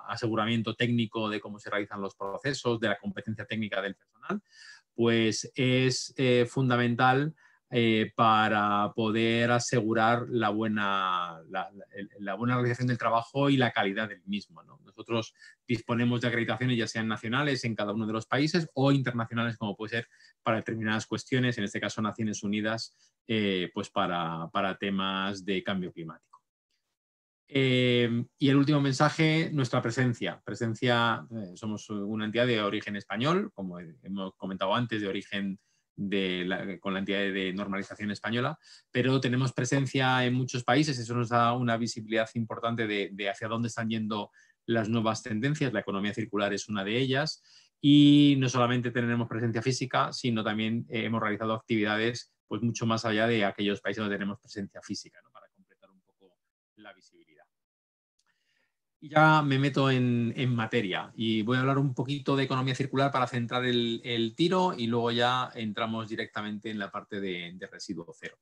aseguramiento técnico de cómo se realizan los procesos, de la competencia técnica del personal, pues es fundamental para poder asegurar la buena realización del trabajo y la calidad del mismo, ¿no? Nosotros disponemos de acreditaciones ya sean nacionales en cada uno de los países o internacionales, como puede ser para determinadas cuestiones, en este caso Naciones Unidas, pues para temas de cambio climático. Y el último mensaje, nuestra presencia. Somos una entidad de origen español, como hemos comentado antes, de origen con la entidad de normalización española, pero tenemos presencia en muchos países. Eso nos da una visibilidad importante de hacia dónde están yendo las nuevas tendencias. La economía circular es una de ellas. Y no solamente tenemos presencia física, sino también hemos realizado actividades pues, mucho más allá de aquellos países donde tenemos presencia física, ¿no? Para completar un poco la visibilidad. Y ya me meto en materia y voy a hablar un poquito de economía circular para centrar el tiro y luego ya entramos directamente en la parte de residuo cero.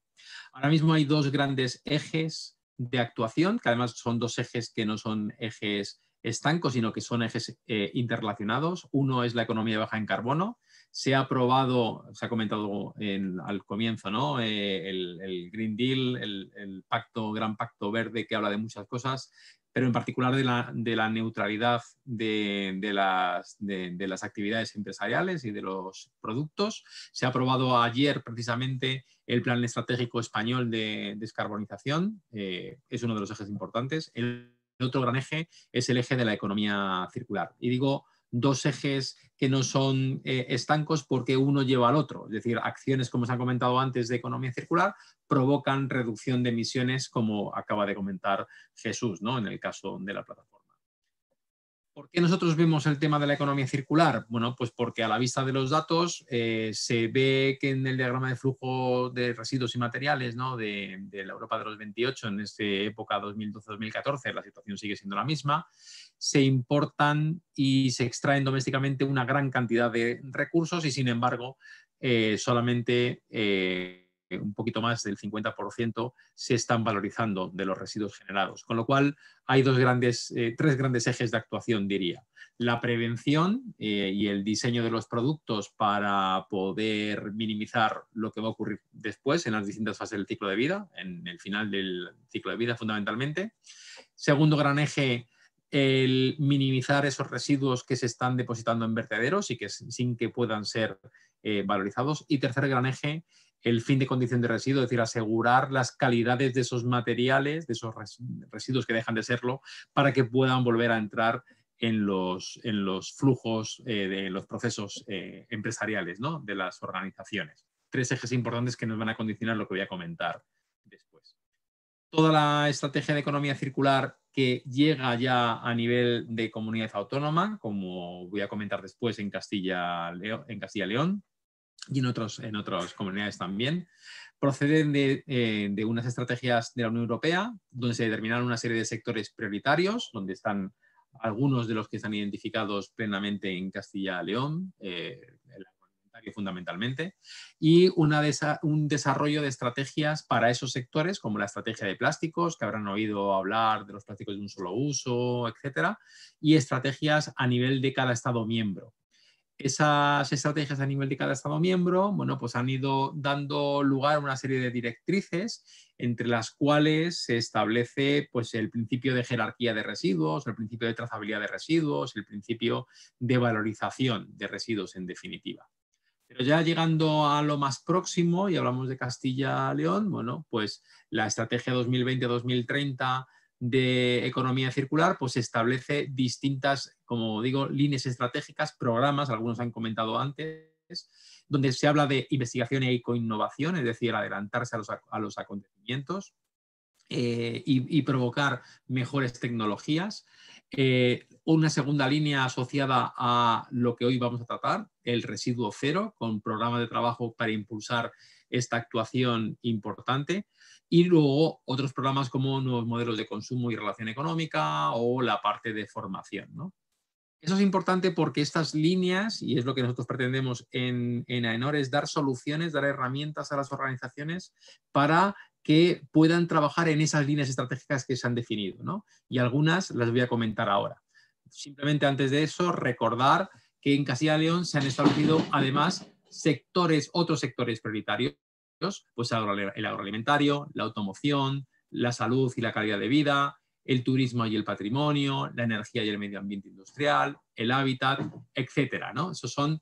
Ahora mismo hay dos grandes ejes de actuación, que además son dos ejes que no son ejes estancos, sino que son ejes interrelacionados. Uno es la economía baja en carbono. Se ha aprobado, se ha comentado al comienzo, ¿no? El Green Deal, el Gran Pacto Verde, que habla de muchas cosas, pero en particular de la neutralidad de las actividades empresariales y de los productos. Se ha aprobado ayer precisamente el Plan Estratégico Español de Descarbonización. Es uno de los ejes importantes. El otro gran eje es el eje de la economía circular. Y digo dos ejes que no son estancos porque uno lleva al otro. Es decir, acciones, como se ha comentado antes, de economía circular provocan reducción de emisiones, como acaba de comentar Jesús, ¿no? En el caso de la plataforma. ¿Por qué nosotros vemos el tema de la economía circular? Bueno, pues porque a la vista de los datos se ve que en el diagrama de flujo de residuos y materiales, ¿no? de la Europa de los 28, en esta época 2012-2014, la situación sigue siendo la misma. Se importan y se extraen domésticamente una gran cantidad de recursos y, sin embargo, solamente un poquito más del 50% se están valorizando de los residuos generados. Con lo cual, hay tres grandes ejes de actuación, diría. La prevención y el diseño de los productos para poder minimizar lo que va a ocurrir después en las distintas fases del ciclo de vida, en el final del ciclo de vida fundamentalmente. Segundo gran eje, el minimizar esos residuos que se están depositando en vertederos y que sin que puedan ser valorizados. Y tercer gran eje, el fin de condición de residuo, es decir, asegurar las calidades de esos materiales, de esos residuos que dejan de serlo, para que puedan volver a entrar en los flujos de los procesos empresariales, ¿no? De las organizaciones. Tres ejes importantes que nos van a condicionar lo que voy a comentar después. Toda la estrategia de economía circular que llega ya a nivel de comunidad autónoma, como voy a comentar después en Castilla y León, y en otras comunidades también, proceden de unas estrategias de la Unión Europea, donde se determinaron una serie de sectores prioritarios, donde están algunos de los que están identificados plenamente en Castilla y León, el agroalimentario fundamentalmente, y un desarrollo de estrategias para esos sectores, como la estrategia de plásticos, que habrán oído hablar de los plásticos de un solo uso, etcétera, y estrategias a nivel de cada Estado miembro. Esas estrategias a nivel de cada Estado miembro, bueno, pues han ido dando lugar a una serie de directrices, entre las cuales se establece pues, el principio de jerarquía de residuos, el principio de trazabilidad de residuos, el principio de valorización de residuos, en definitiva. Pero ya llegando a lo más próximo, y hablamos de Castilla-León, bueno, pues la estrategia 2020-2030 de economía circular, pues establece distintas, como digo, líneas estratégicas, programas, algunos han comentado antes, donde se habla de investigación e ecoinnovación, es decir, adelantarse a los acontecimientos y provocar mejores tecnologías. Una segunda línea asociada a lo que hoy vamos a tratar, el residuo cero, con programas de trabajo para impulsar esta actuación importante. Y luego otros programas como nuevos modelos de consumo y relación económica o la parte de formación, ¿no? Eso es importante porque estas líneas, y es lo que nosotros pretendemos en AENOR, es dar soluciones, dar herramientas a las organizaciones para que puedan trabajar en esas líneas estratégicas que se han definido, ¿no? Y algunas las voy a comentar ahora. Simplemente antes de eso, recordar que en Castilla y León se han establecido además otros sectores prioritarios, pues el agroalimentario, la automoción, la salud y la calidad de vida, el turismo y el patrimonio, la energía y el medio ambiente industrial, el hábitat, etcétera, ¿no? Esos son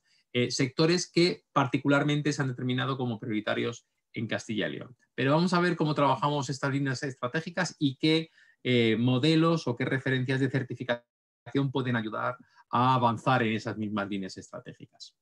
sectores que particularmente se han determinado como prioritarios en Castilla y León. Pero vamos a ver cómo trabajamos estas líneas estratégicas y qué modelos o qué referencias de certificación pueden ayudar a avanzar en esas mismas líneas estratégicas.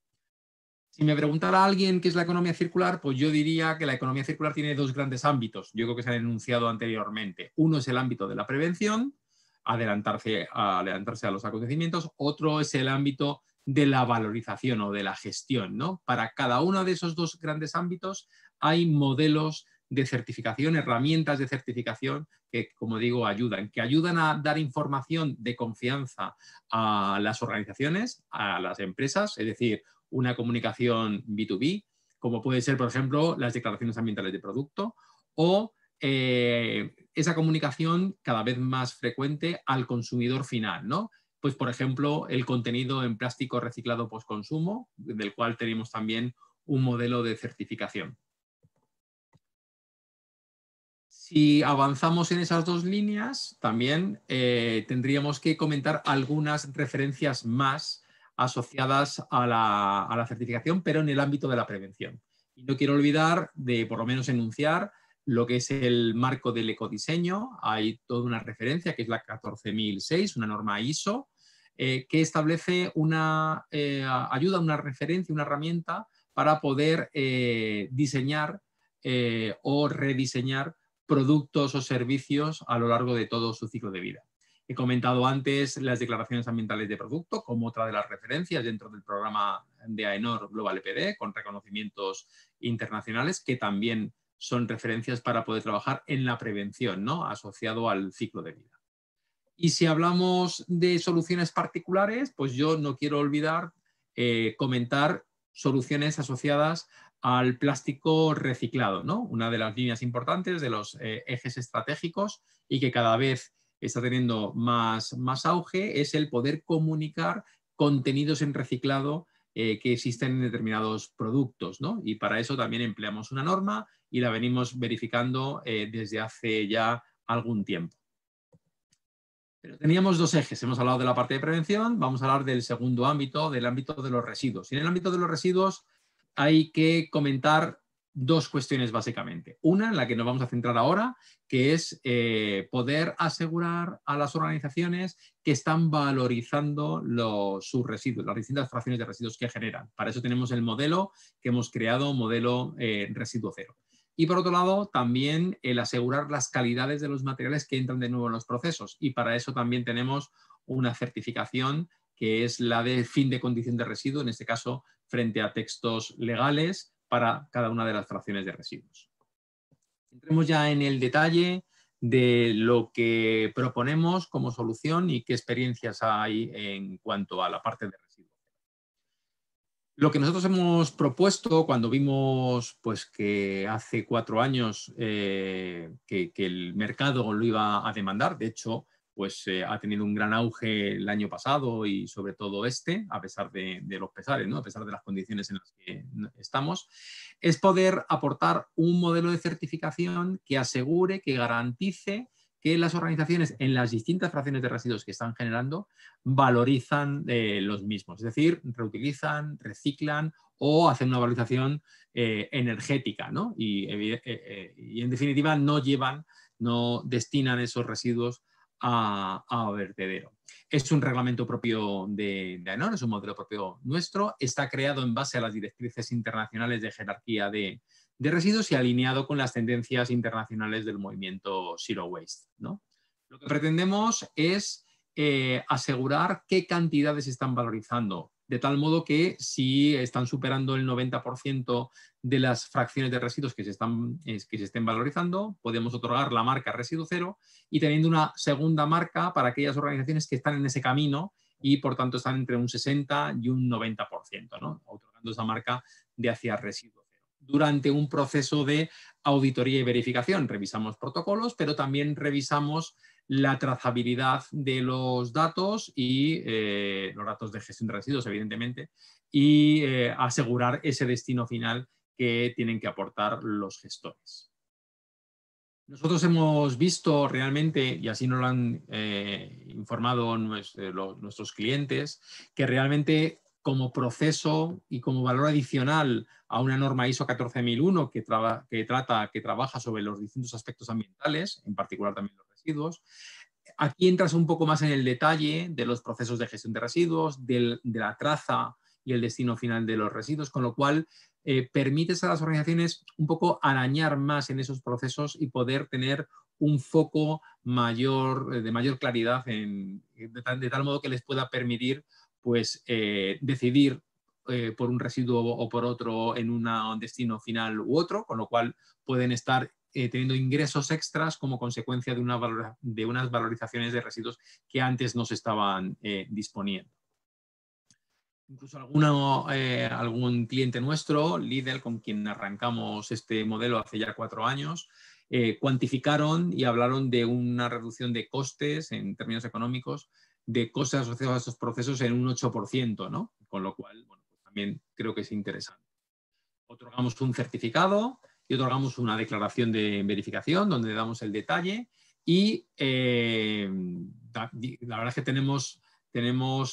Si me preguntara alguien qué es la economía circular, pues yo diría que la economía circular tiene dos grandes ámbitos. Yo creo que se han enunciado anteriormente. Uno es el ámbito de la prevención, adelantarse a los acontecimientos. Otro es el ámbito de la valorización o de la gestión, ¿no? Para cada uno de esos dos grandes ámbitos hay modelos de certificación, herramientas de certificación que, como digo, que ayudan a dar información de confianza a las organizaciones, a las empresas, es decir, una comunicación B2B, como puede ser, por ejemplo, las declaraciones ambientales de producto o esa comunicación cada vez más frecuente al consumidor final, ¿no? Pues, por ejemplo, el contenido en plástico reciclado postconsumo, del cual tenemos también un modelo de certificación. Si avanzamos en esas dos líneas, también tendríamos que comentar algunas referencias más asociadas a la certificación, pero en el ámbito de la prevención. Y no quiero olvidar de, por lo menos, enunciar lo que es el marco del ecodiseño. Hay toda una referencia, que es la 14006, una norma ISO, que establece una ayuda, una referencia, una herramienta para poder diseñar o rediseñar productos o servicios a lo largo de todo su ciclo de vida. He comentado antes las declaraciones ambientales de producto como otra de las referencias dentro del programa de AENOR Global EPD, con reconocimientos internacionales que también son referencias para poder trabajar en la prevención, ¿no? Asociado al ciclo de vida. Y si hablamos de soluciones particulares, pues yo no quiero olvidar comentar soluciones asociadas al plástico reciclado, ¿no? Una de las líneas importantes de los ejes estratégicos y que cada vez está teniendo más auge es el poder comunicar contenidos en reciclado que existen en determinados productos, ¿no? Y para eso también empleamos una norma y la venimos verificando desde hace ya algún tiempo. Pero teníamos dos ejes, hemos hablado de la parte de prevención, vamos a hablar del segundo ámbito, del ámbito de los residuos. Y en el ámbito de los residuos hay que comentar dos cuestiones básicamente. Una, en la que nos vamos a centrar ahora, que es poder asegurar a las organizaciones que están valorizando sus residuos, las distintas fracciones de residuos que generan. Para eso tenemos el modelo que hemos creado, modelo residuo cero. Y por otro lado, también el asegurar las calidades de los materiales que entran de nuevo en los procesos. Y para eso también tenemos una certificación que es la de fin de condición de residuo, en este caso frente a textos legales para cada una de las fracciones de residuos. Entremos ya en el detalle de lo que proponemos como solución y qué experiencias hay en cuanto a la parte de residuos. Lo que nosotros hemos propuesto cuando vimos pues, que hace 4 años que el mercado lo iba a demandar, de hecho, pues ha tenido un gran auge el año pasado y sobre todo a pesar de los pesares, ¿no? A pesar de las condiciones en las que estamos, es poder aportar un modelo de certificación que asegure, que garantice que las organizaciones en las distintas fracciones de residuos que están generando valorizan los mismos, es decir, reutilizan, reciclan o hacen una valorización energética, ¿no? Y en definitiva no destinan esos residuos a vertedero. Es un reglamento propio de AENOR, es un modelo propio nuestro, está creado en base a las directrices internacionales de jerarquía de residuos y alineado con las tendencias internacionales del movimiento Zero Waste, ¿no? Lo que pretendemos es asegurar qué cantidades están valorizando, de tal modo que si están superando el 90% de las fracciones de residuos que se estén valorizando, podemos otorgar la marca residuo cero y teniendo una segunda marca para aquellas organizaciones que están en ese camino y por tanto están entre un 60 y un 90%, ¿no? Otorgando esa marca de hacia residuo cero. Durante un proceso de auditoría y verificación revisamos protocolos, pero también revisamos la trazabilidad de los datos y los datos de gestión de residuos, evidentemente, y asegurar ese destino final que tienen que aportar los gestores. Nosotros hemos visto realmente, y así nos lo han informado nuestros clientes, que realmente como proceso y como valor adicional a una norma ISO 14001 que trabaja sobre los distintos aspectos ambientales, en particular también los residuos, aquí entras un poco más en el detalle de los procesos de gestión de residuos, de la traza y el destino final de los residuos, con lo cual permites a las organizaciones un poco arañar más en esos procesos y poder tener un foco de mayor claridad de tal modo que les pueda permitir pues, decidir por un residuo o por otro en un destino final u otro, con lo cual pueden estar teniendo ingresos extras como consecuencia de unas valorizaciones de residuos que antes no se estaban disponiendo. Incluso algún cliente nuestro, Lidl, con quien arrancamos este modelo hace ya 4 años, cuantificaron y hablaron de una reducción de costes en términos económicos, de costes asociados a estos procesos en un 8%, ¿no? Con lo cual, bueno, pues también creo que es interesante. Otorgamos un certificado y otorgamos una declaración de verificación donde damos el detalle y la verdad es que tenemos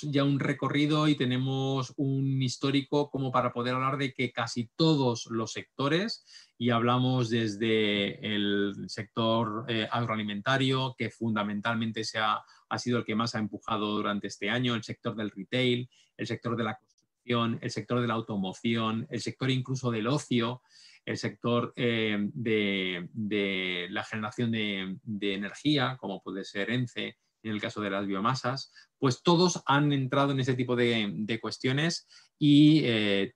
ya un recorrido y tenemos un histórico como para poder hablar de que casi todos los sectores, y hablamos desde el sector agroalimentario, que fundamentalmente ha sido el que más ha empujado durante este año, el sector del retail, el sector de la construcción, el sector de la automoción, el sector incluso del ocio, el sector de la generación de energía, como puede ser ENCE, en el caso de las biomasas, pues todos han entrado en ese tipo de cuestiones y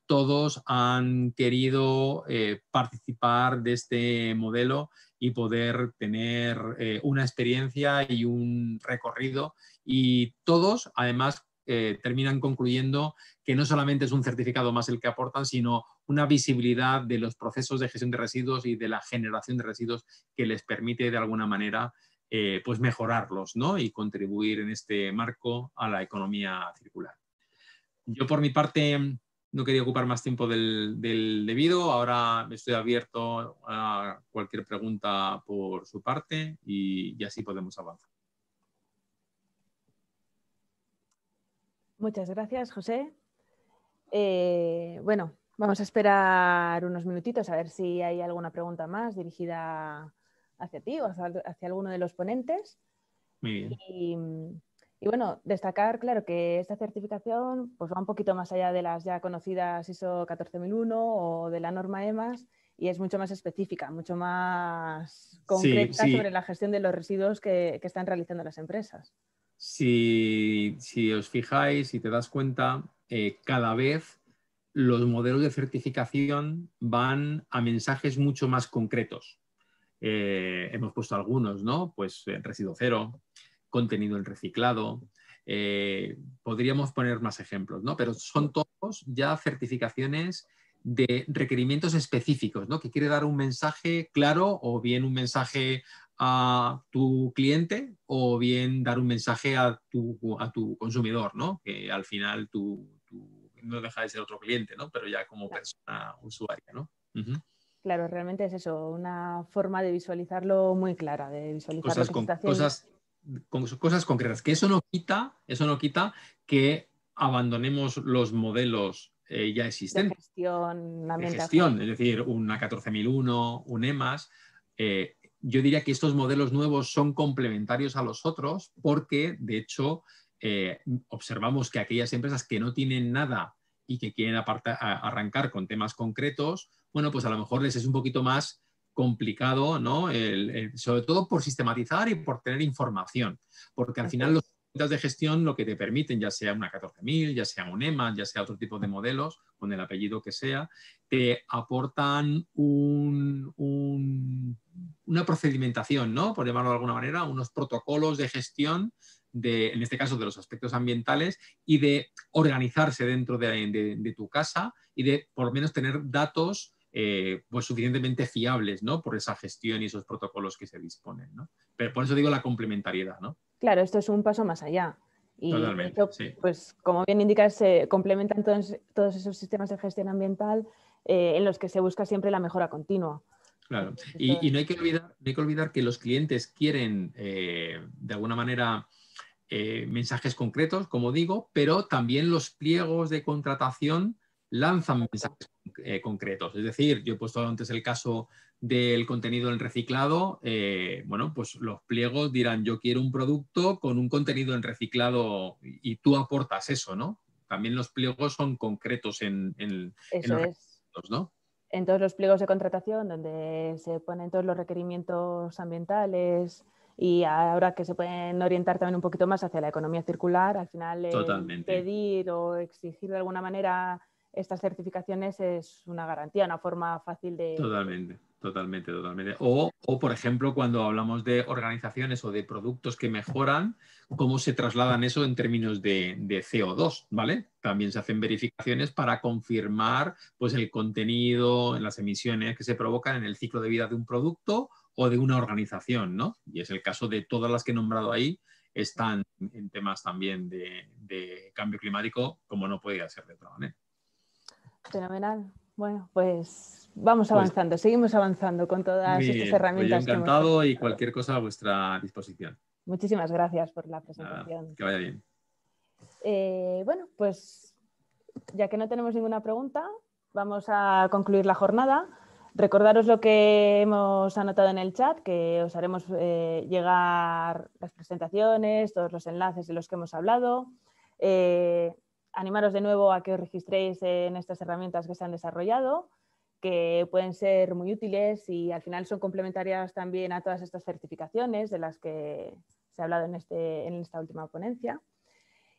todos han querido participar de este modelo y poder tener una experiencia y un recorrido, y todos además terminan concluyendo que no solamente es un certificado más el que aportan, sino una visibilidad de los procesos de gestión de residuos y de la generación de residuos que les permite de alguna manera pues mejorarlos, ¿no? Y contribuir en este marco a la economía circular. Yo por mi parte no quería ocupar más tiempo del debido. Ahora estoy abierto a cualquier pregunta por su parte y así podemos avanzar. Muchas gracias, José. Bueno, vamos a esperar unos minutitos a ver si hay alguna pregunta más dirigida hacia ti o hacia alguno de los ponentes. Muy bien. Y bueno, destacar, claro, que esta certificación pues, va un poquito más allá de las ya conocidas ISO 14001 o de la norma EMAS, y es mucho más específica, mucho más concreta sobre la gestión de los residuos que están realizando las empresas. Si os fijáis, si te das cuenta, cada vez los modelos de certificación van a mensajes mucho más concretos. Hemos puesto algunos, ¿no? Pues residuo cero, contenido en reciclado. Podríamos poner más ejemplos, ¿no? Pero son todos ya certificaciones de requerimientos específicos, ¿no? Que quiere dar un mensaje claro, o bien un mensaje a tu cliente, o bien dar un mensaje a tu consumidor, ¿no? Que al final tú no deja de ser otro cliente, ¿no? Pero ya como persona usuaria, ¿no? Claro, realmente es eso, una forma de visualizarlo muy clara, de visualizar lo que se está haciendo. Cosas concretas, que eso no quita que abandonemos los modelos ya existentes. De gestión, es decir, una 14001, un EMAS. Yo diría que estos modelos nuevos son complementarios a los otros porque, de hecho, observamos que aquellas empresas que no tienen nada y que quieren arrancar con temas concretos, bueno, pues a lo mejor les es un poquito más complicado, ¿no? Sobre todo por sistematizar y por tener información, porque al final los herramientas de gestión lo que te permiten, ya sea una 14000, ya sea un EMAS, ya sea otro tipo de modelos, con el apellido que sea, te aportan una procedimentación, ¿no? Por llamarlo de alguna manera, unos protocolos de gestión en este caso, de los aspectos ambientales y de organizarse dentro de tu casa y de por lo menos tener datos pues suficientemente fiables, ¿no? Por esa gestión y esos protocolos que se disponen, ¿no? Pero por eso digo la complementariedad, ¿no? Claro, esto es un paso más allá. Y Totalmente, de hecho, sí. pues como bien indicas, se complementan todos esos sistemas de gestión ambiental en los que se busca siempre la mejora continua. Claro. Entonces, Y no hay que olvidar que los clientes quieren, de alguna manera, mensajes concretos, como digo, pero también los pliegos de contratación lanzan mensajes concretos. Es decir, yo he puesto antes el caso del contenido en reciclado. Bueno, pues los pliegos dirán, yo quiero un producto con un contenido en reciclado y tú aportas eso, ¿no? También los pliegos son concretos en eso los es. requisitos, ¿no? En todos los pliegos de contratación, donde se ponen todos los requerimientos ambientales y ahora que se pueden orientar también un poquito más hacia la economía circular, al final pedir o exigir de alguna manera estas certificaciones es una garantía, una forma fácil de... Totalmente. O, por ejemplo, cuando hablamos de organizaciones o de productos que mejoran, cómo se trasladan eso en términos de CO2, ¿vale? También se hacen verificaciones para confirmar pues, el contenido, las emisiones que se provocan en el ciclo de vida de un producto o de una organización, ¿no? Y es el caso de todas las que he nombrado ahí, están en temas también de cambio climático, como no podía ser de otra manera. Fenomenal. Bueno, pues vamos avanzando, seguimos avanzando con todas estas herramientas. Pues yo encantado y cualquier cosa a vuestra disposición. Muchísimas gracias por la presentación. Nada, que vaya bien. Bueno, pues ya que no tenemos ninguna pregunta, vamos a concluir la jornada. Recordaros lo que hemos anotado en el chat, que os haremos llegar las presentaciones, todos los enlaces de los que hemos hablado. Animaros de nuevo a que os registréis en estas herramientas que se han desarrollado, que pueden ser muy útiles y al final son complementarias también a todas estas certificaciones de las que se ha hablado en esta última ponencia.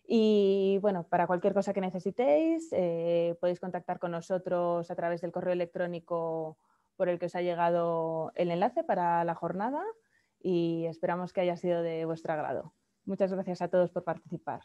Y bueno, para cualquier cosa que necesitéis, podéis contactar con nosotros a través del correo electrónico por el que os ha llegado el enlace para la jornada y esperamos que haya sido de vuestro agrado. Muchas gracias a todos por participar.